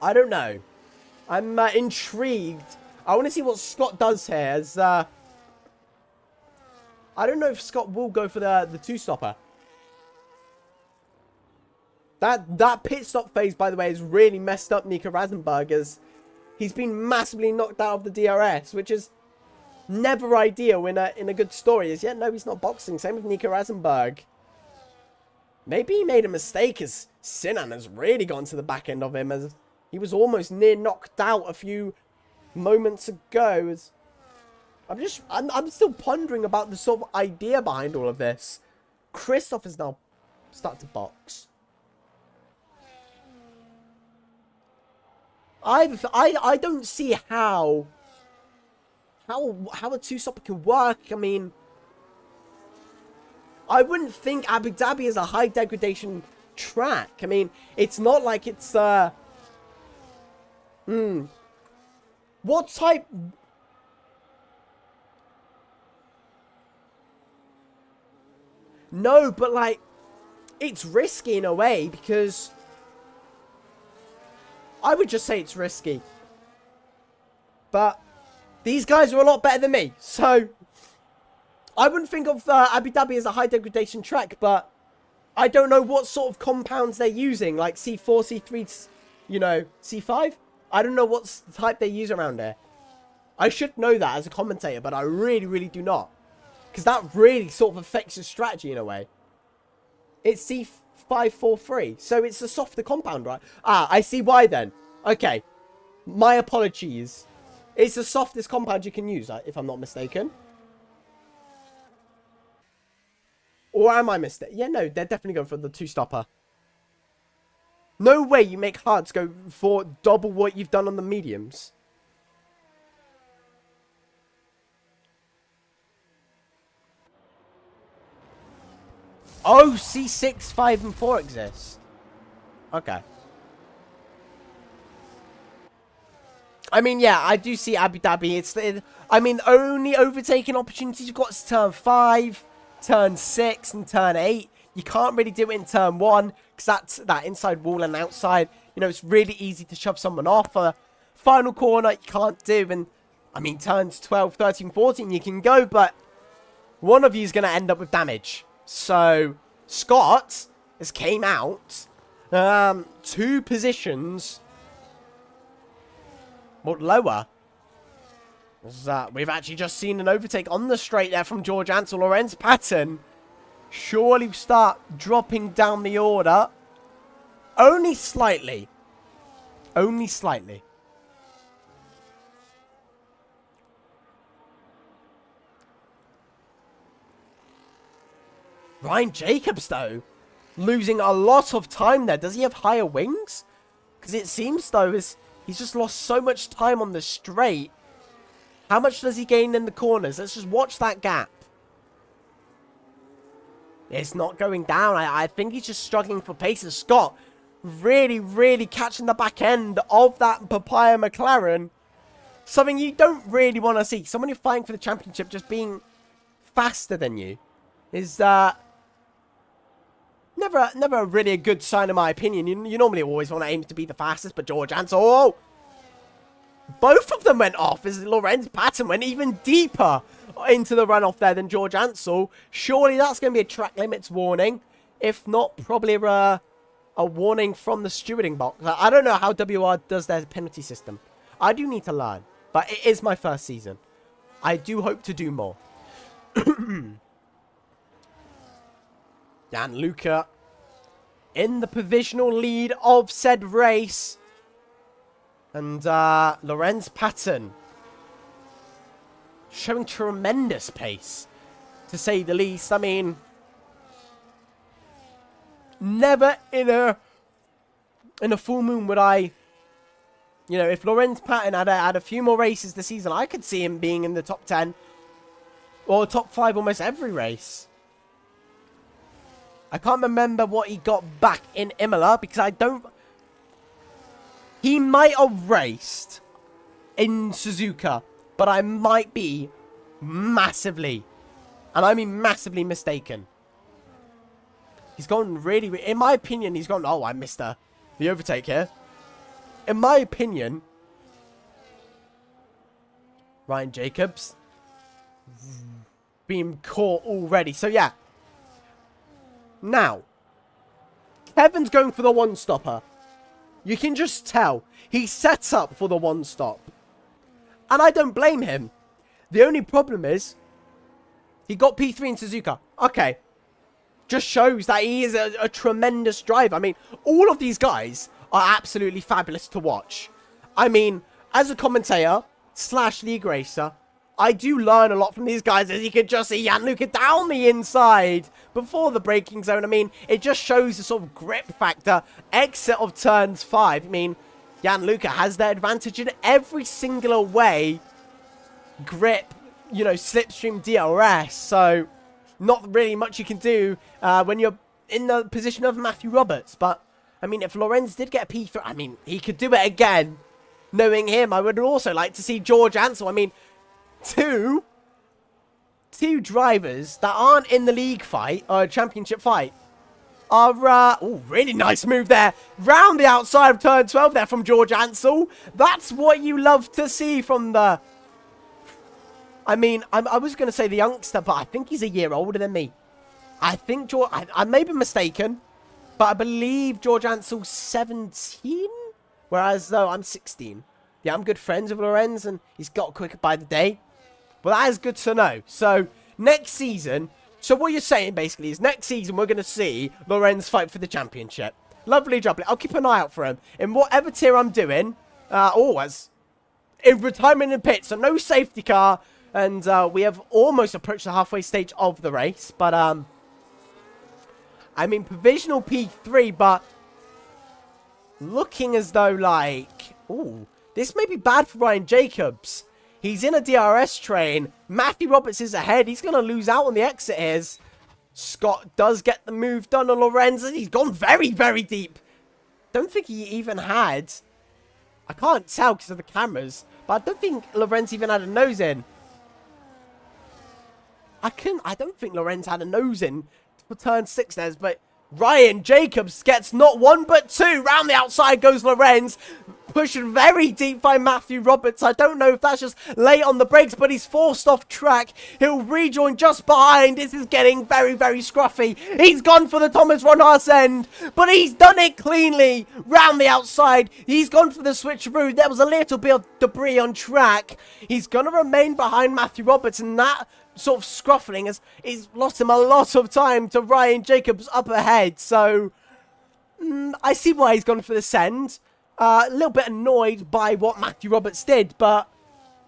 I don't know. I'm intrigued. I want to see what Scott does here. As I don't know if Scott will go for the 2-stopper. That pit stop phase, by the way, has really messed up Nico Rasenberg, as he's been massively knocked out of the DRS, which is never ideal in a good story. As yet, no, he's not boxing. Same with Nico Rasenberg. Maybe he made a mistake as Sinan has really gone to the back end of him, as he was almost near knocked out a few moments ago. As I'm still pondering about the sort of idea behind all of this. Christoph is now starting to box. I don't see how a two-stopper can work. I mean, I wouldn't think Abu Dhabi is a high degradation track. I mean, it's not like it's what type? No, but like, it's risky in a way, because I would just say it's risky. But these guys are a lot better than me, so I wouldn't think of Abu Dhabi as a high degradation track, but I don't know what sort of compounds they're using, like C4, C3, you know, C5? I don't know what type they use around there. I should know that as a commentator, but I really, really do not. Because that really sort of affects your strategy in a way. It's C543, so it's a softer compound, right? Ah, I see why then. Okay, my apologies. It's the softest compound you can use, if I'm not mistaken. Or am I mistaken? Yeah, no, they're definitely going for the two-stopper. No way you make hards go for double what you've done on the mediums. Oh, C6, 5, and 4 exist. Okay. I mean, yeah, I do see Abu Dhabi. I mean, only overtaking opportunities you've got is turn 5, turn 6, and turn 8. You can't really do it in turn 1, because that's that inside wall and outside. You know, it's really easy to shove someone off. A final corner, you can't do. And, I mean, turns 12, 13, 14, you can go, but one of you is going to end up with damage. So, Scott has came out 2 positions lower. We've actually just seen an overtake on the straight there from George Ansel. Lorenz Patton surely start dropping down the order. Only slightly. Only slightly. Ryan Jacobs, though, losing a lot of time there. Does he have higher wings? Because it seems, though, he's just lost so much time on the straight. How much does he gain in the corners? Let's just watch that gap. It's not going down. I think he's just struggling for pace. And Scott really, really catching the back end of that Papaya McLaren. Something you don't really want to see. Someone who's fighting for the championship just being faster than you is never really a good sign, in my opinion. You normally always want to aim to be the fastest, but George Ansel, oh! Both of them went off as Lorenz Patton went even deeper into the runoff there than George Ansel. Surely that's going to be a track limits warning. If not, probably a warning from the stewarding box. I don't know how WOR does their penalty system. I do need to learn, but it is my first season. I do hope to do more. Dan Luca in the provisional lead of said race. And Lorenz Patton showing tremendous pace, to say the least. I mean, never in a full moon would I, you know, if Lorenz Patton had a few more races this season, I could see him being in the top 10 or top 5 almost every race. I can't remember what he got back in Imola, because I don't... He might have raced in Suzuka, but I might be massively, and I mean massively, mistaken. He's gone really, in my opinion, he's gone, oh, I missed the overtake here. In my opinion, Ryan Jacobs being caught already. So, yeah. Now, Kevin's going for the one-stopper. You can just tell. He sets up for the one-stop. And I don't blame him. The only problem is, he got P3 in Suzuka. Okay. just shows that he is a tremendous driver. I mean, all of these guys are absolutely fabulous to watch. I mean, as a commentator / league racer, I do learn a lot from these guys, as you can just see Gianluca down the inside before the braking zone. I mean, it just shows the sort of grip factor. Exit of turns 5. I mean, Gianluca has the advantage in every single way. Grip, you know, slipstream, DRS. So, not really much you can do when you're in the position of Matthew Roberts. But, I mean, if Lorenz did get a P3, I mean, he could do it again. Knowing him, I would also like to see George Ansel. I mean, two drivers that aren't in the league fight or championship fight are oh, really nice move there round the outside of turn 12 there from George Ansel. That's what you love to see from the, I mean, I was going to say the youngster, but I think he's a year older than me. I think George, I may be mistaken, but I believe George Ansel's 17, whereas though I'm 16. Yeah, I'm good friends with Lorenz, and he's got quicker by the day. Well, that is good to know. So, next season... So, what you're saying, basically, is next season we're going to see Lorenz fight for the championship. Lovely job. I'll keep an eye out for him. In whatever tier I'm doing, always in retirement in pit, so no safety car. And we have almost approached the halfway stage of the race. But, I mean, provisional P3, but looking as though, like... Ooh, this may be bad for Ryan Jacobs. He's in a DRS train. Matthew Roberts is ahead. He's going to lose out on the exit here. Scott does get the move done on Lorenz. He's gone very, very deep. Don't think he even had... I can't tell because of the cameras. But I don't think Lorenz even had a nose in. I don't think Lorenz had a nose in for turn 6 there. But Ryan Jacobs gets not one but two. Round the outside goes Lorenz. Pushed very deep by Matthew Roberts. I don't know if that's just late on the brakes, but he's forced off track. He'll rejoin just behind. This is getting very, very scruffy. He's gone for the Thomas Ronhaas end, but he's done it cleanly. Round the outside. He's gone for the switcheroo. There was a little bit of debris on track. He's going to remain behind Matthew Roberts, and that sort of scruffling has lost him a lot of time to Ryan Jacobs up ahead. So, I see why he's gone for the send. A little bit annoyed by what Matthew Roberts did, but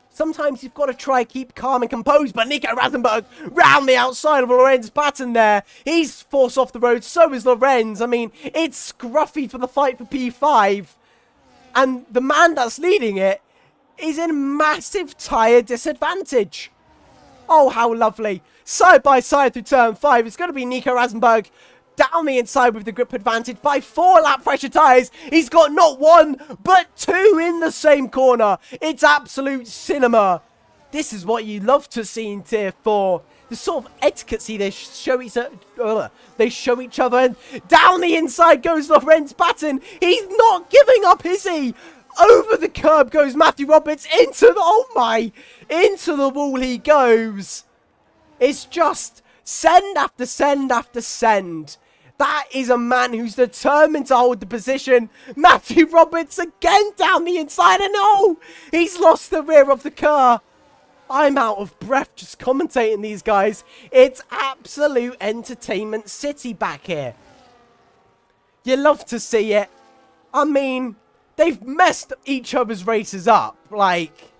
sometimes you've got to try keep calm and composed. But Nico Rasenberg round the outside of Lorenz Patton there. He's forced off the road, so is Lorenz. I mean, it's scruffy for the fight for P5. And the man that's leading it is in massive tyre disadvantage. Oh, how lovely. Side by side through turn 5. It's going to be Nico Rasenberg down the inside with the grip advantage by 4 lap pressure tyres. He's got not one, but 2 in the same corner. It's absolute cinema. This is what you love to see in Tier 4. The sort of etiquette they show each other. And down the inside goes Lorenz Patton. He's not giving up, is he? Over the curb goes Matthew Roberts. Into the wall he goes. It's just send after send after send. That is a man who's determined to hold the position. Matthew Roberts again down the inside. And oh, he's lost the rear of the car. I'm out of breath just commentating these guys. It's absolute entertainment city back here. You love to see it. I mean, they've messed each other's races up, like,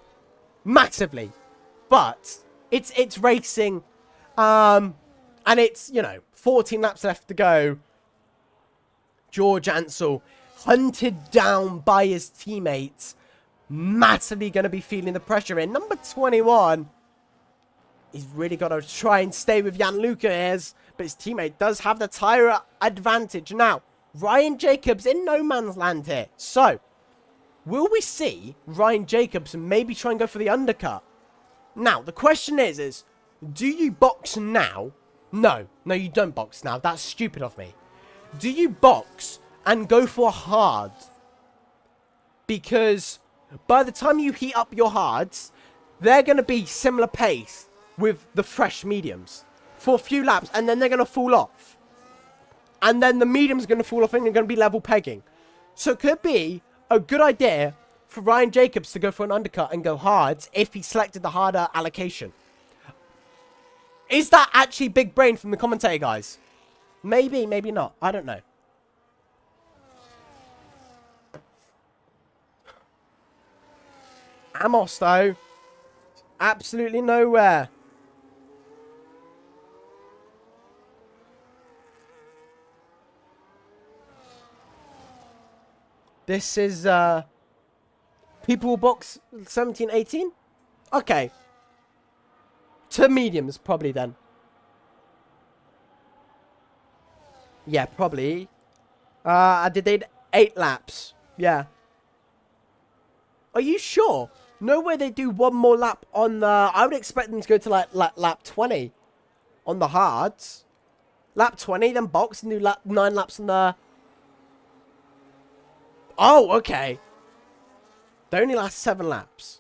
massively. But it's racing. And it's, you know, 14 laps left to go. George Ansel, hunted down by his teammates, massively going to be feeling the pressure in. Number 21, he's really got to try and stay with Gianluca here, but his teammate does have the tyre advantage. Now, Ryan Jacobs in no man's land here. So, will we see Ryan Jacobs maybe try and go for the undercut? Now, the question is do you box now? No, you don't box now. That's stupid of me. Do you box and go for hard? Because by the time you heat up your hards, they're going to be similar pace with the fresh mediums for a few laps, and then they're going to fall off. And then the medium's going to fall off and they're going to be level pegging. So it could be a good idea for Ryan Jacobs to go for an undercut and go hard if he selected the harder allocation. Is that actually big brain from the commentator, guys? Maybe, maybe not. I don't know. Amos, though. Absolutely nowhere. This is, people box 17, 18? Okay. To mediums, probably, then. Yeah, probably. I did 8 laps. Yeah. Are you sure? No way they do one more lap on the... I would expect them to go to, like, lap 20 on the hards. Lap 20, then box and do 9 laps on the... Oh, okay. They only last 7 laps.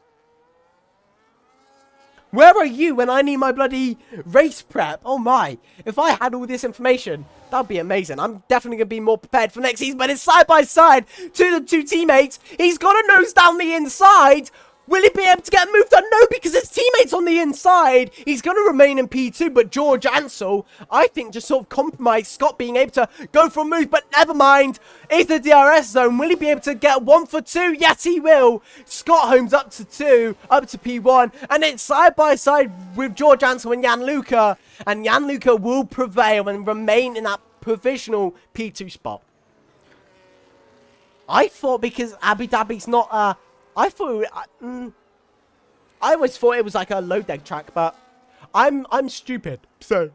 Where are you when I need my bloody race prep? Oh my. If I had all this information, that'd be amazing. I'm definitely going to be more prepared for next season. But it's side by side to the 2 teammates. He's got a nose down the inside. Will he be able to get moved on? No, because his teammate's on the inside. He's going to remain in P2, but George Ansell, I think, just sort of compromised Scott being able to go for a move, but never mind. It's the DRS zone. Will he be able to get 1 for 2? Yes, he will. Scott Holmes up to 2, up to P1, and it's side by side with George Ansell and Jan-Luca, and Jan-Luca will prevail and remain in that provisional P2 spot. I thought because Abu Dhabi's not a... I thought, I always thought it was like a low deck track, but I'm stupid. So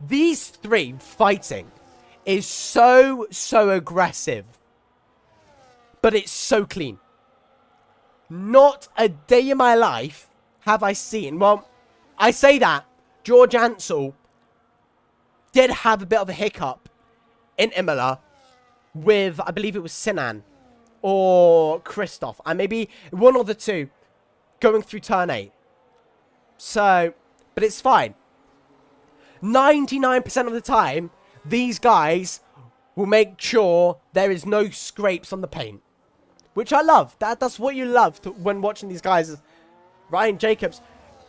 these 3 fighting is so aggressive, but it's so clean. Not a day in my life have I seen. Well, I say that George Ansell did have a bit of a hiccup in Imola with, I believe it was Sinan or Christoph, and maybe one or the 2 going through turn 8. So, but it's fine. 99% of the time, these guys will make sure there is no scrapes on the paint, which I love. That's what you love when watching these guys. Ryan Jacobs,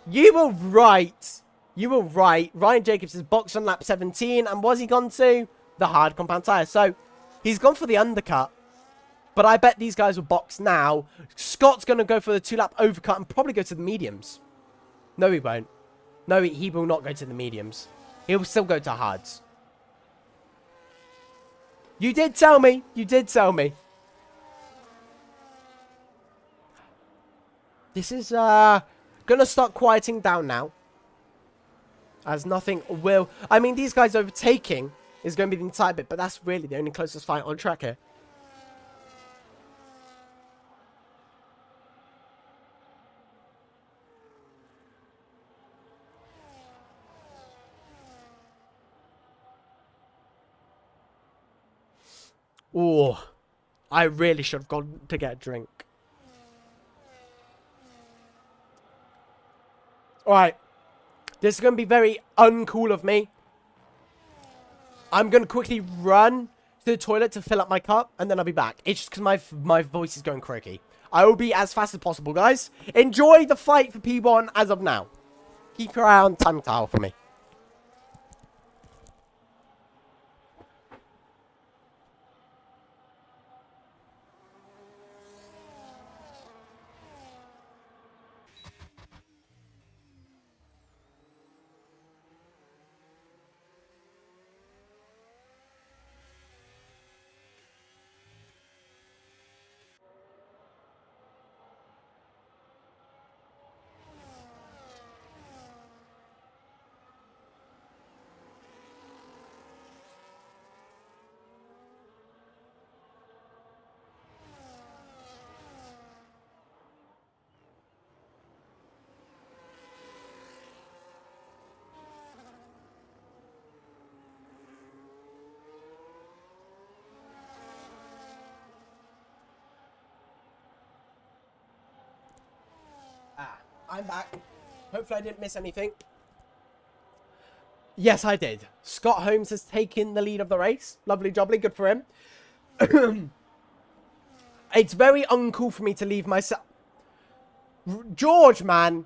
you were right. You were right. Ryan Jacobs is boxed on lap 17, and was he gone to the hard compound tire? So he's gone for the undercut, but I bet these guys will box now. Scott's going to go for the 2-lap overcut and probably go to the mediums. No, he won't. No, he will not go to the mediums. He'll still go to hards. You did tell me. You did tell me. This is going to start quieting down now, as nothing will... I mean, these guys overtaking is going to be the entire bit, but that's really the only closest fight on track here. Oh, I really should have gone to get a drink. Alright, this is going to be very uncool of me. I'm going to quickly run to the toilet to fill up my cup, and then I'll be back. It's just because my voice is going croaky. I will be as fast as possible, guys. Enjoy the fight for P1 as of now. Keep your eye on time towel for me. I'm back. Hopefully I didn't miss anything. Yes, I did. Scott Holmes has taken the lead of the race. Lovely jubbly. Good for him. It's very uncool for me to leave myself. George, man.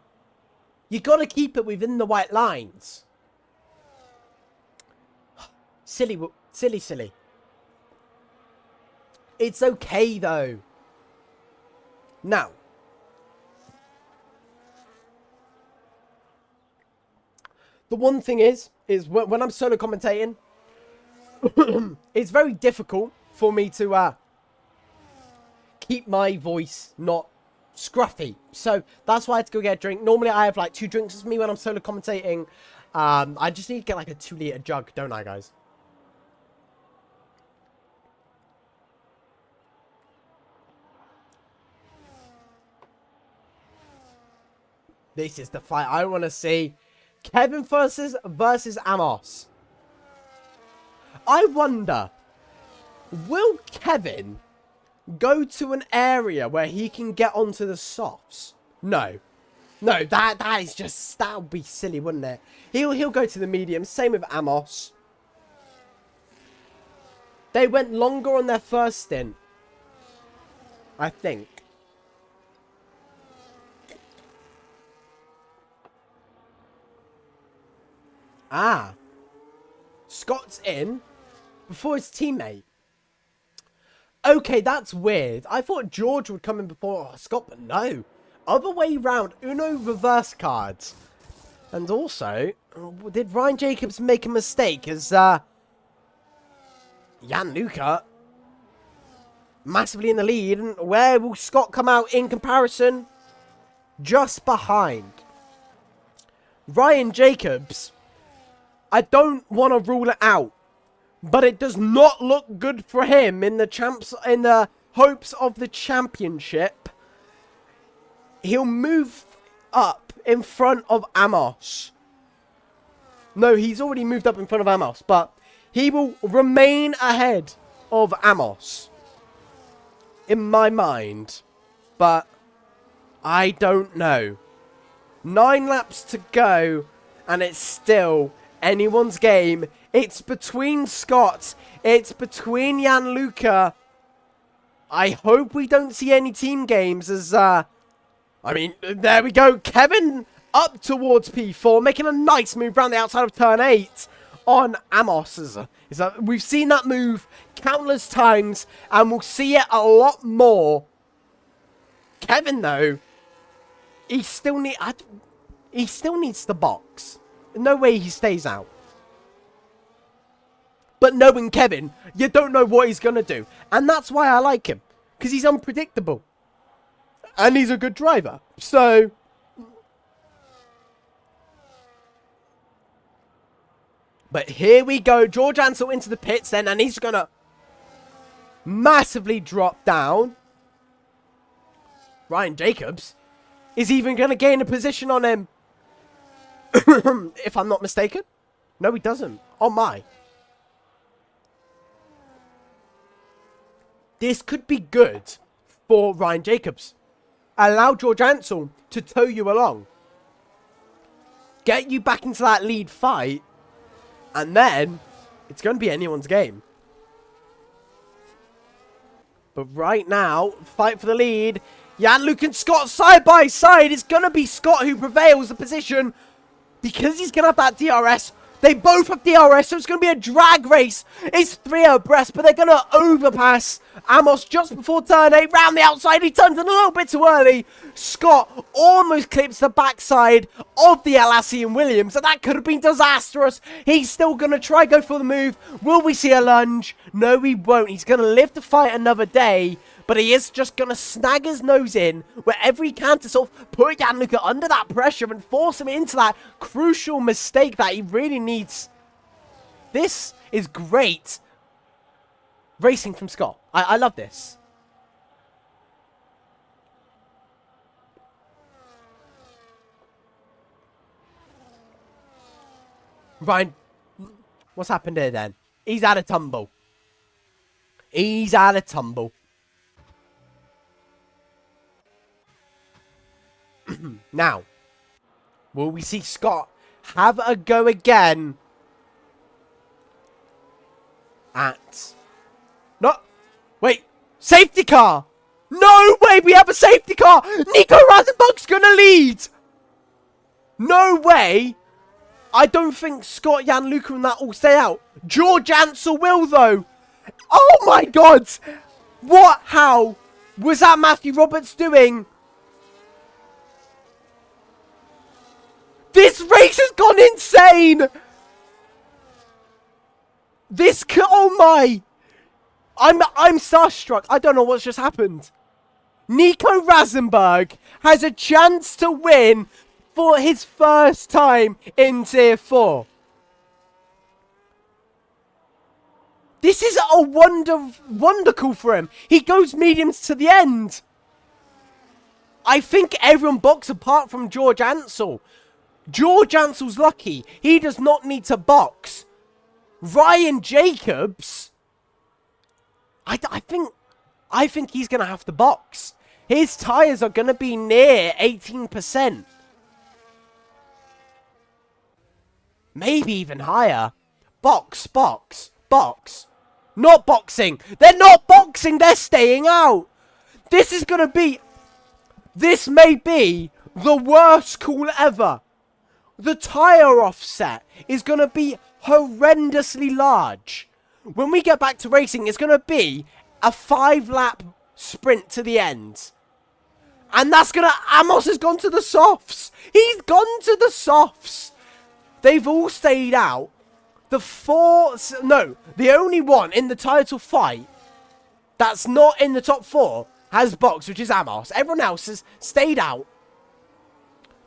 You got to keep it within the white lines. Silly, silly, silly. It's okay, though. Now. The one thing is when I'm solo commentating, it's very difficult for me to keep my voice not scruffy. So that's why I had to go get a drink. Normally I have like 2 drinks with me when I'm solo commentating. I just need to get like a 2-litre jug, don't I, guys? This is the fight I want to see. Kevin versus Amos. I wonder, will Kevin go to an area where he can get onto the softs? No. No, that is just, that would be silly, wouldn't it? He'll go to the medium. Same with Amos. They went longer on their first stint, I think. Ah. Scott's in before his teammate. Okay, that's weird. I thought George would come in before Scott, but no. Other way round. Uno reverse cards. And also, did Ryan Jacobs make a mistake? As Gianluca massively in the lead. And where will Scott come out in comparison? Just behind. Ryan Jacobs, I don't want to rule it out, but it does not look good for him in the hopes of the championship. He'll move up in front of Amos. No, he's already moved up in front of Amos, but he will remain ahead of Amos in my mind, but I don't know. 9 laps to go, and it's still anyone's game. It's between Scott. It's between Gianluca. I hope we don't see any team games as, I mean, there we go. Kevin up towards P4, making a nice move around the outside of turn 8 on Amos. We've seen that move countless times, and we'll see it a lot more. Kevin, though, he still needs the box. No way he stays out. But knowing Kevin, you don't know what he's going to do. And that's why I like him. Because he's unpredictable. And he's a good driver. So but here we go. George Ansel into the pits then. And he's going to massively drop down. Ryan Jacobs is even going to gain a position on him. If I'm not mistaken. No, he doesn't. Oh my. This could be good for Ryan Jacobs. Allow George Ansel to tow you along. Get you back into that lead fight. And then it's going to be anyone's game. But right now, fight for the lead. Gianluca and Scott side by side. It's going to be Scott who prevails the position. Because he's going to have that DRS. They both have DRS, so it's going to be a drag race. It's 3 abreast, but they're going to overpass Amos just before turn 8. Round the outside, he turns in a little bit too early. Scott almost clips the backside of the Alassi and Williams, and that could have been disastrous. He's still going to try go for the move. Will we see a lunge? No, we won't. He's going to live to fight another day. But he is just going to snag his nose in wherever he can to sort of put Gianluca under that pressure and force him into that crucial mistake that he really needs. This is great racing from Scott. I love this. Ryan, what's happened here then? He's had a tumble. He's had a tumble. Now, will we see Scott have a go again at... No! Wait! Safety car! No way we have a safety car! Nico Rosenberg's gonna lead! No way! I don't think Scott, Jan, Luca and that all stay out. George Ansel will, though. Oh, my God. What? How? Was that Matthew Roberts doing? This race has gone insane. Oh, my. I'm starstruck. I don't know what's just happened. Nico Rasenberg has a chance to win for his first time in Tier 4. This is a wonder call for him. He goes mediums to the end. I think everyone boxed apart from George Ansel. George Ansel's lucky. He does not need to box. Ryan Jacobs, I think he's going to have to box. His tyres are going to be near 18%. Maybe even higher. Box. Not boxing. They're not boxing. They're staying out. This may be the worst call ever. The tyre offset is going to be horrendously large. When we get back to racing, it's going to be a 5-lap sprint to the end. And that's going to... Amos has gone to the softs. He's gone to the softs. They've all stayed out. The only one in the title fight that's not in the top 4 has boxed, which is Amos. Everyone else has stayed out.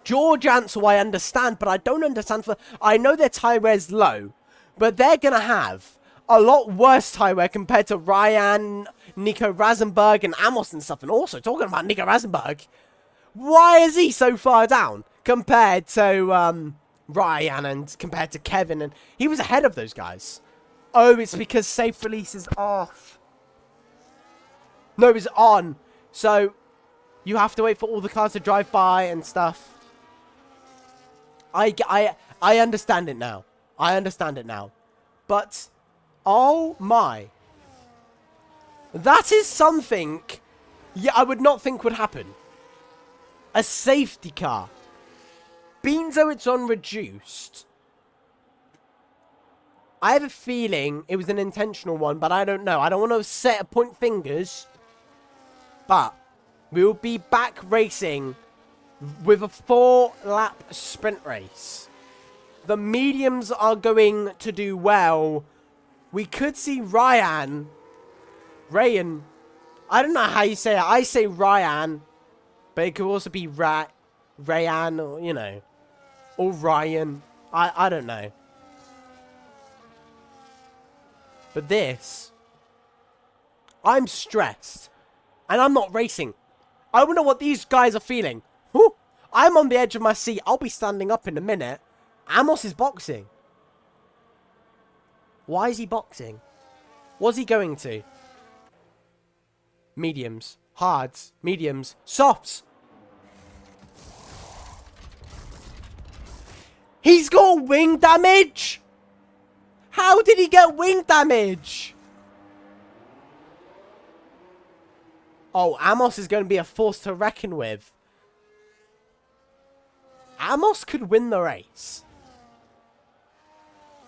George Ansel, I understand, but I don't understand I know their tie wear's low, but they're going to have a lot worse tie wear compared to Ryan, Nico Rasenberg, and Amos and stuff. And also, talking about Nico Rasenberg, why is he so far down compared to Ryan and compared to Kevin? And he was ahead of those guys. Oh, it's because safe release is off. No, it's on. So, you have to wait for all the cars to drive by and stuff. I understand it now. I understand it now. But, oh my. That is something I would not think would happen. A safety car. Being though it's on reduced, I have a feeling it was an intentional one, but I don't know. I don't want to point fingers. But we will be back racing with a 4-lap sprint race. The mediums are going to do well. We could see Ryan. I don't know how you say it. I say Ryan. But it could also be Ryan or, you know. Or Ryan. I don't know. But this. I'm stressed. And I'm not racing. I wonder what these guys are feeling. Whew, I'm on the edge of my seat. I'll be standing up in a minute. Amos is boxing. Why is he boxing? What's he going to? Mediums. Hards. Mediums. Softs. He's got wing damage! How did he get wing damage? Oh, Amos is going to be a force to reckon with. Amos could win the race.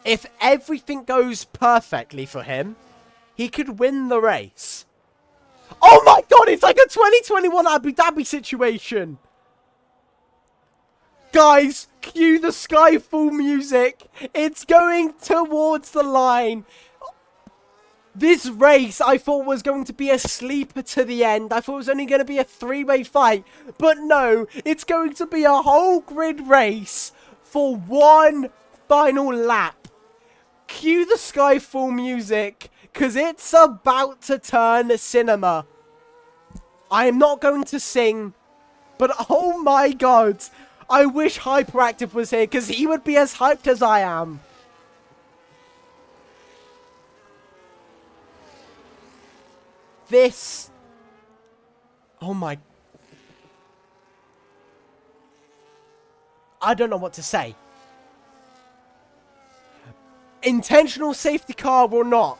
If everything goes perfectly for him, he could win the race. Oh my god, it's like a 2021 Abu Dhabi situation. Guys, cue the Skyfall music. It's going towards the line. This race, I thought was going to be a sleeper to the end. I thought it was only going to be a 3-way fight. But no, it's going to be a whole grid race for one final lap. Cue the Skyfall music, because it's about to turn cinema. I am not going to sing, but oh my god. I wish Hyperactive was here, because he would be as hyped as I am. This... Oh my... I don't know what to say. Intentional safety car or not,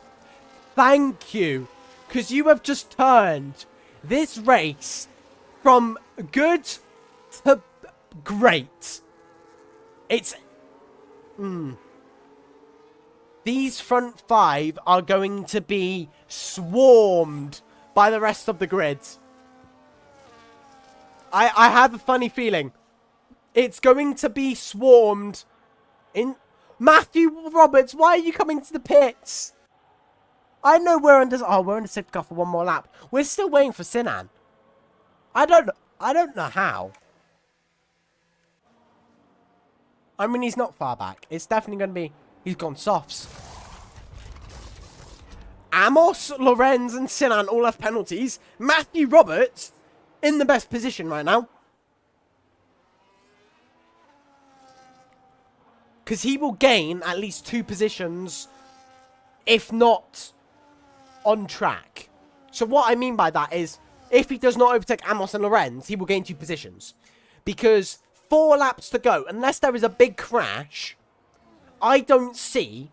thank you. Because you have just turned this race from good to great. It's... These front 5 are going to be swarmed by the rest of the grids. I have a funny feeling. It's going to be swarmed in... Matthew Roberts, why are you coming to the pits? I know we're under... Oh, we're under safety car for one more lap. We're still waiting for Sinan. I don't know how. I mean, he's not far back. It's definitely going to be... He's gone softs. Amos, Lorenz, and Sinan all have penalties. Matthew Roberts in the best position right now. Because he will gain at least 2 positions, if not on track. So what I mean by that is, if he does not overtake Amos and Lorenz, he will gain 2 positions. Because 4 laps to go, unless there is a big crash, I don't see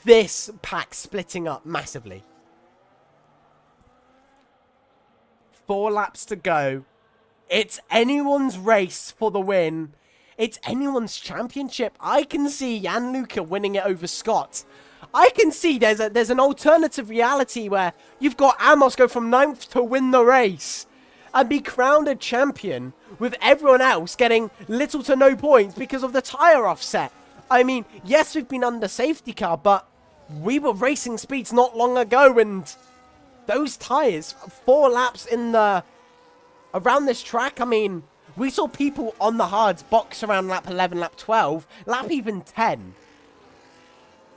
this pack splitting up massively. 4 laps to go. It's anyone's race for the win. It's anyone's championship. I can see Gianluca winning it over Scott. I can see there's an alternative reality where you've got Amos go from 9th to win the race and be crowned a champion with everyone else getting little to no points because of the tyre offset. I mean, yes, we've been under safety car, but we were racing speeds not long ago, and those tyres, 4 laps in the... around this track, I mean, we saw people on the hards box around lap 11, lap 12, lap even 10.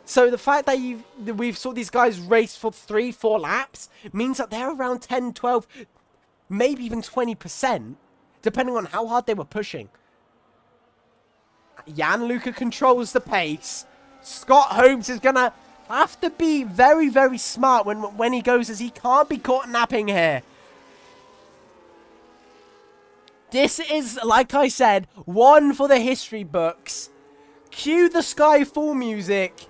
So the fact that we've saw these guys race for 3-4 laps means that they're around 10, 12, maybe even 20%, depending on how hard they were pushing. Gianluca controls the pace. Scott Holmes is going to have to be very, very smart when he goes, as he can't be caught napping here. This is, like I said, one for the history books. Cue the Skyfall music,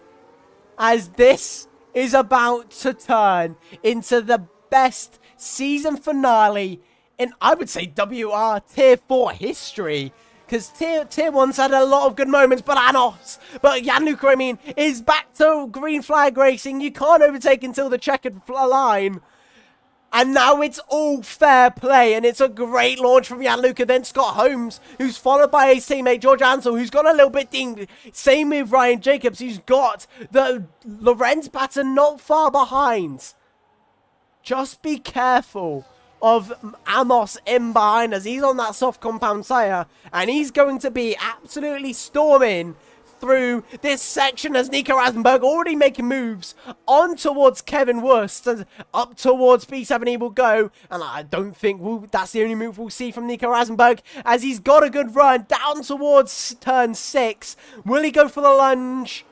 as this is about to turn into the best season finale in, I would say, WR Tier 4 history. Because Tier 1's had a lot of good moments, but Gianluca, I mean, is back to green flag racing. You can't overtake until the checkered line. And now it's all fair play, and it's a great launch from Gianluca. Then Scott Holmes, who's followed by his teammate George Ansel, who's got a little bit dinged. Same with Ryan Jacobs, who's got the Lorenz pattern not far behind. Just be careful of Amos in behind, as he's on that soft compound tyre, and he's going to be absolutely storming through this section as Nico Rasenberg already making moves on towards Kevin Wurst, and up towards P7 he will go, and I don't think that's the only move we'll see from Nico Rasenberg, as he's got a good run down towards turn 6. Will he go for the lunge?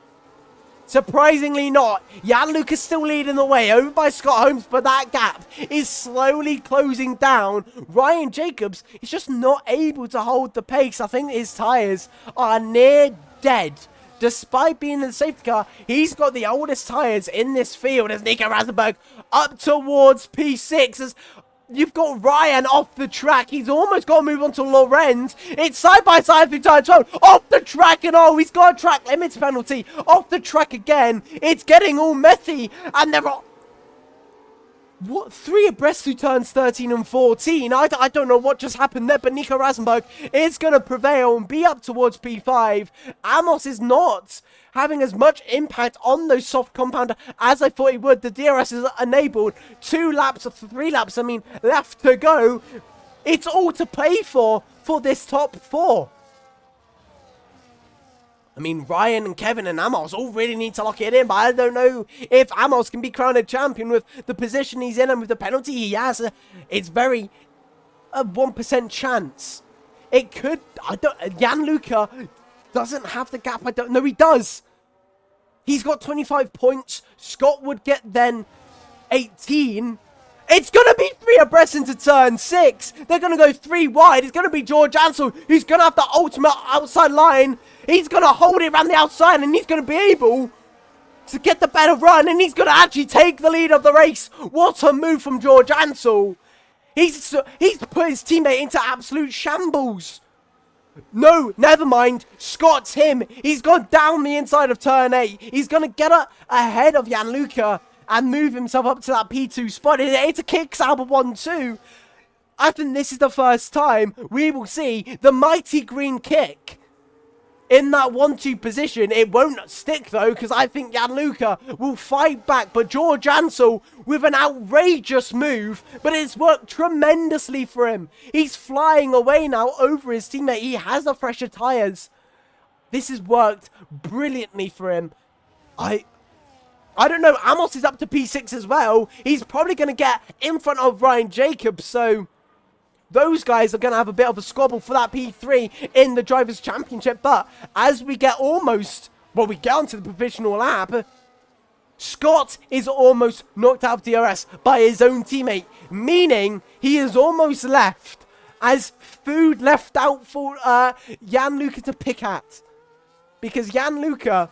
Surprisingly not. Gianluca's still leading the way, over by Scott Holmes, but that gap is slowly closing down. Ryan Jacobs is just not able to hold the pace. I think his tyres are near dead. Despite being in the safety car, he's got the oldest tyres in this field as Nico Rasenberg up towards P6. As you've got Ryan off the track. He's almost got to move on to Lorenz. It's side by side through turn 12. Off the track, and oh, he's got a track limits penalty. Off the track again. It's getting all messy. And there are... What? 3 abreast through turns 13 and 14. I don't know what just happened there, but Nico Rasenberg is going to prevail and be up towards P5. Amos is not having as much impact on those soft compounder as I thought he would. The DRS is enabled. 2 laps, 3 laps, I mean, left to go. It's all to play for this top 4. I mean, Ryan and Kevin and Amos all really need to lock it in, but I don't know if Amos can be crowned a champion with the position he's in and with the penalty he has. It's very a 1% chance. It could... Gianluca doesn't have the gap. I don't know. He does. He's got 25 points. Scott would get then 18. It's going to be 3 abreast into turn 6. They're going to go 3 wide. It's going to be George Ansel who's going to have the ultimate outside line. He's going to hold it around the outside, and he's going to be able to get the better run, and he's going to actually take the lead of the race. What a move from George Ansel. He's put his teammate into absolute shambles. No, never mind. Scott's him. He's gone down the inside of turn 8. He's going to get ahead of Gianluca and move himself up to that P2 spot. It's a kicks out of 1-2. I think this is the first time we will see the mighty green kick in that 1-2 position. It won't stick though, because I think Gianluca will fight back. But George Ansel with an outrageous move, but it's worked tremendously for him. He's flying away now over his teammate. He has the fresher tyres. This has worked brilliantly for him. I don't know. Amos is up to P6 as well. He's probably going to get in front of Ryan Jacobs, so those guys are going to have a bit of a squabble for that P3 in the Drivers' Championship. But as we get we get onto the provisional lap, Scott is almost knocked out of DRS by his own teammate, meaning he is almost left as food left out for Gianluca to pick at. Because Gianluca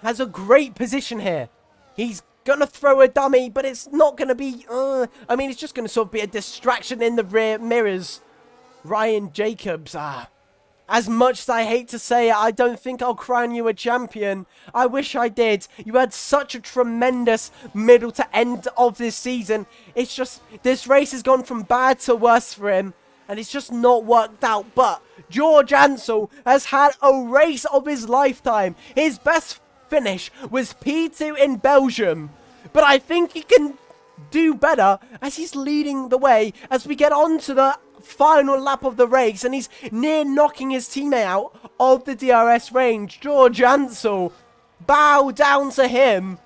has a great position here. He's gonna throw a dummy, but it's not gonna be, I mean, it's just gonna sort of be a distraction in the rear mirrors. Ryan Jacobs, as much as I hate to say it, I don't think I'll crown you a champion. I wish I did. You had such a tremendous middle to end of this season. It's just, this race has gone from bad to worse for him, and it's just not worked out. But George Ansel has had a race of his lifetime. His best finish was P2 in Belgium, but I think he can do better as he's leading the way as we get on to the final lap of the race, and he's near knocking his teammate out of the DRS range. George Ansel, bow down to him,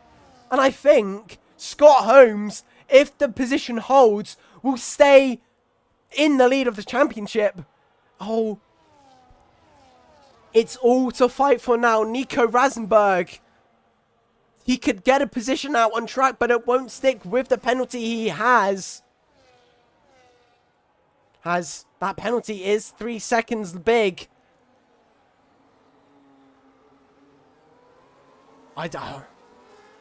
and I think Scott Holmes, if the position holds, will stay in the lead of the championship. Oh, it's all to fight for now. Nico Rasenberg, he could get a position out on track, but it won't stick with the penalty he has. That penalty is 3 seconds big.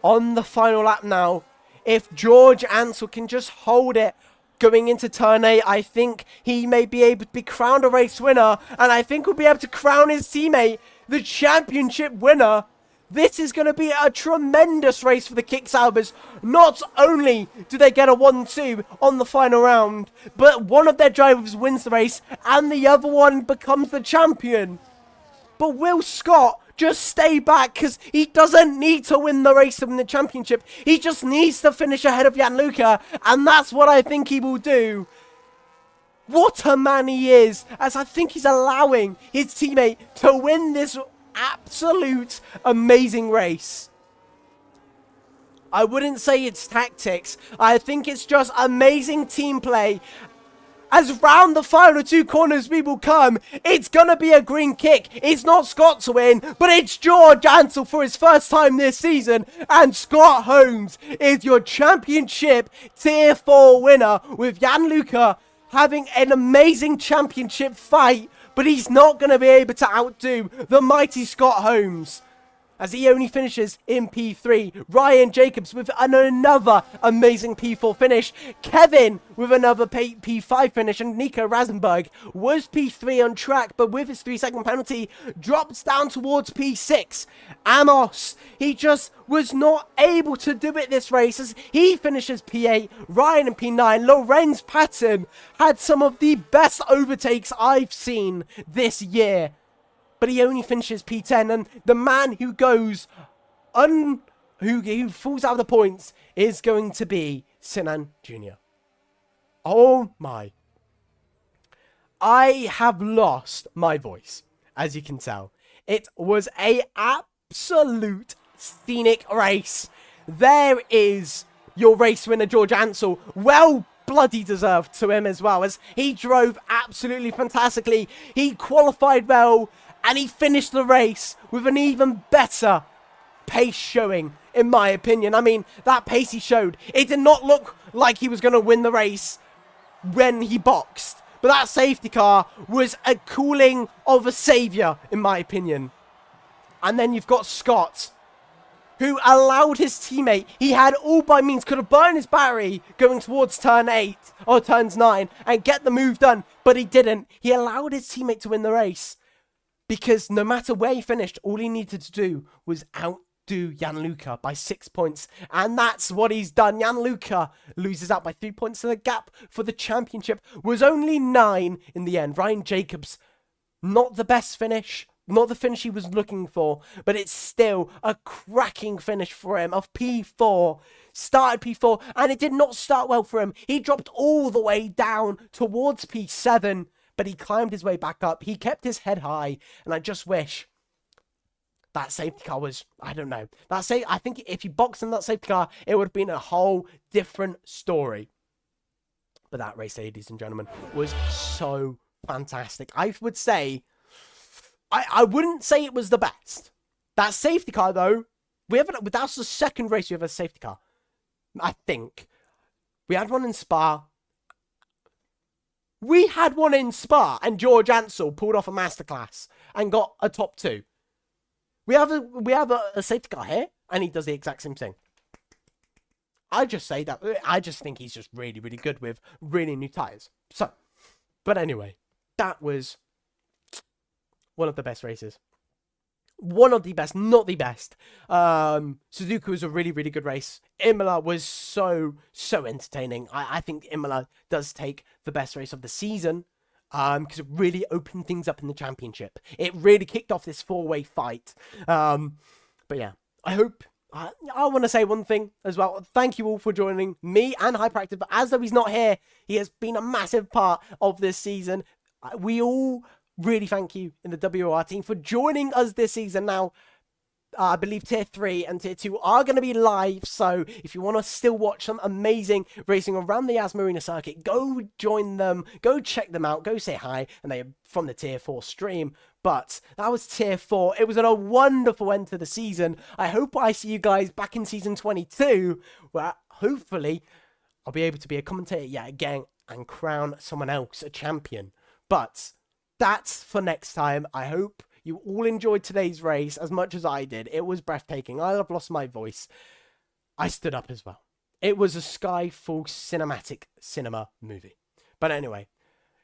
On the final lap now, if George Ansel can just hold it going into turn 8, I think he may be able to be crowned a race winner, and I think we'll be able to crown his teammate the championship winner. This is going to be a tremendous race for the Kicksaubers. Not only do they get a 1-2 on the final round, but one of their drivers wins the race and the other one becomes the champion. But will Scott just stay back, because he doesn't need to win the race to win the championship? He just needs to finish ahead of Gianluca, and that's what I think he will do. What a man he is, as I think he's allowing his teammate to win this absolute amazing race. I wouldn't say it's tactics. I think it's just amazing team play. As round the final 2 corners we will come, it's gonna be a green kick. It's not Scott to win, but it's George Ansel for his first time this season, and Scott Holmes is your championship tier 4 winner, with Gianluca having an amazing championship fight, but he's not going to be able to outdo the mighty Scott Holmes, as he only finishes in P3. Ryan Jacobs with another amazing P4 finish. Kevin with another P5 finish. And Nico Rasenberg was P3 on track, but with his 3-second penalty, drops down towards P6. Amos, he just was not able to do it this race as he finishes P8. Ryan in P9. Lorenz Patton had some of the best overtakes I've seen this year, but he only finishes P10, and the man who goes who falls out of the points is going to be Sinan Jr. Oh my. I have lost my voice, as you can tell. It was a absolute scenic race. There is your race winner, George Ansel. Well bloody deserved to him as well, as he drove absolutely fantastically. He qualified well, and he finished the race with an even better pace showing, in my opinion. I mean, that pace he showed, it did not look like he was going to win the race when he boxed. But that safety car was a cooling of a saviour, in my opinion. And then you've got Scott. who allowed his teammate, he had all by means, could have burned his battery going towards turn 8 or turns 9 and get the move done, but he didn't. He allowed his teammate to win the race because no matter where he finished, all he needed to do was outdo Gianluca by 6 points, and that's what he's done. Gianluca loses out by 3 points, so the gap for the championship was only 9 in the end. Ryan Jacobs, not the best finish. Not the finish he was looking for, but it's still a cracking finish for him of P4. Started P4, and it did not start well for him. He dropped all the way down towards P7, but he climbed his way back up. He kept his head high, and I just wish that safety car was, I don't know. I think if he boxed in that safety car, it would have been a whole different story. But that race, ladies and gentlemen, was so fantastic. I would say... I wouldn't say it was the best. That safety car, though, that's the second race we have a safety car. I think. We had one in Spa. And George Ansell pulled off a masterclass and got a top 2. We have a safety car here, and he does the exact same thing. I just think he's just really, really good with really new tyres. So, but anyway, that was... one of the best races. One of the best, not the best. Suzuka was a really, really good race. Imola was so entertaining. I think Imola does take the best race of the season because it really opened things up in the championship. It really kicked off this 4-way fight. But yeah, I hope... I want to say one thing as well. Thank you all for joining me and Hyperactive. But as though he's not here, he has been a massive part of this season. We all... really thank you in the WOR team for joining us this season. Now, I believe Tier 3 and Tier 2 are going to be live, so if you want to still watch some amazing racing around the Yas Marina circuit, go join them, go check them out, go say hi, and they are from the Tier 4 stream. But that was Tier 4. It was a wonderful end to the season. I hope I see you guys back in Season 22, where hopefully I'll be able to be a commentator yet again and crown someone else a champion. But... that's for next time. I hope you all enjoyed today's race as much as I did. It was breathtaking. I have lost my voice. I stood up as well. It was a sky-full cinematic cinema movie. But anyway,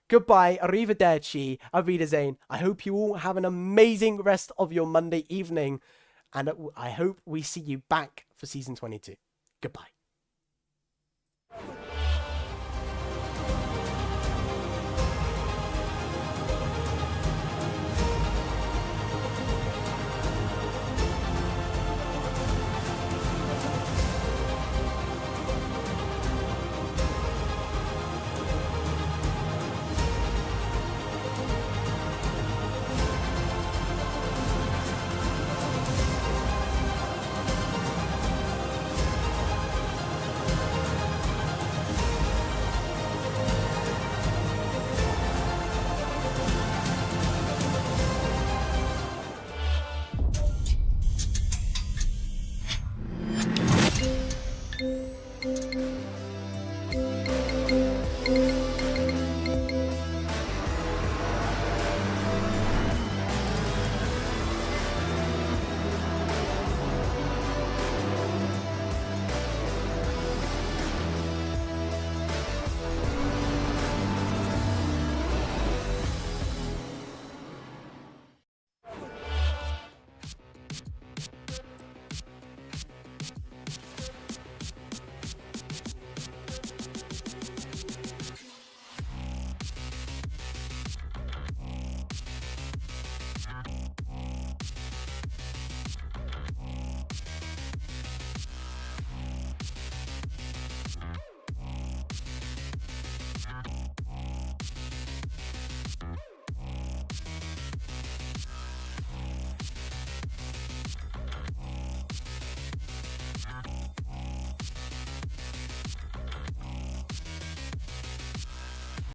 goodbye, arrivederci, auf Wiedersehen. I hope you all have an amazing rest of your Monday evening. And I hope we see you back for Season 22. Goodbye.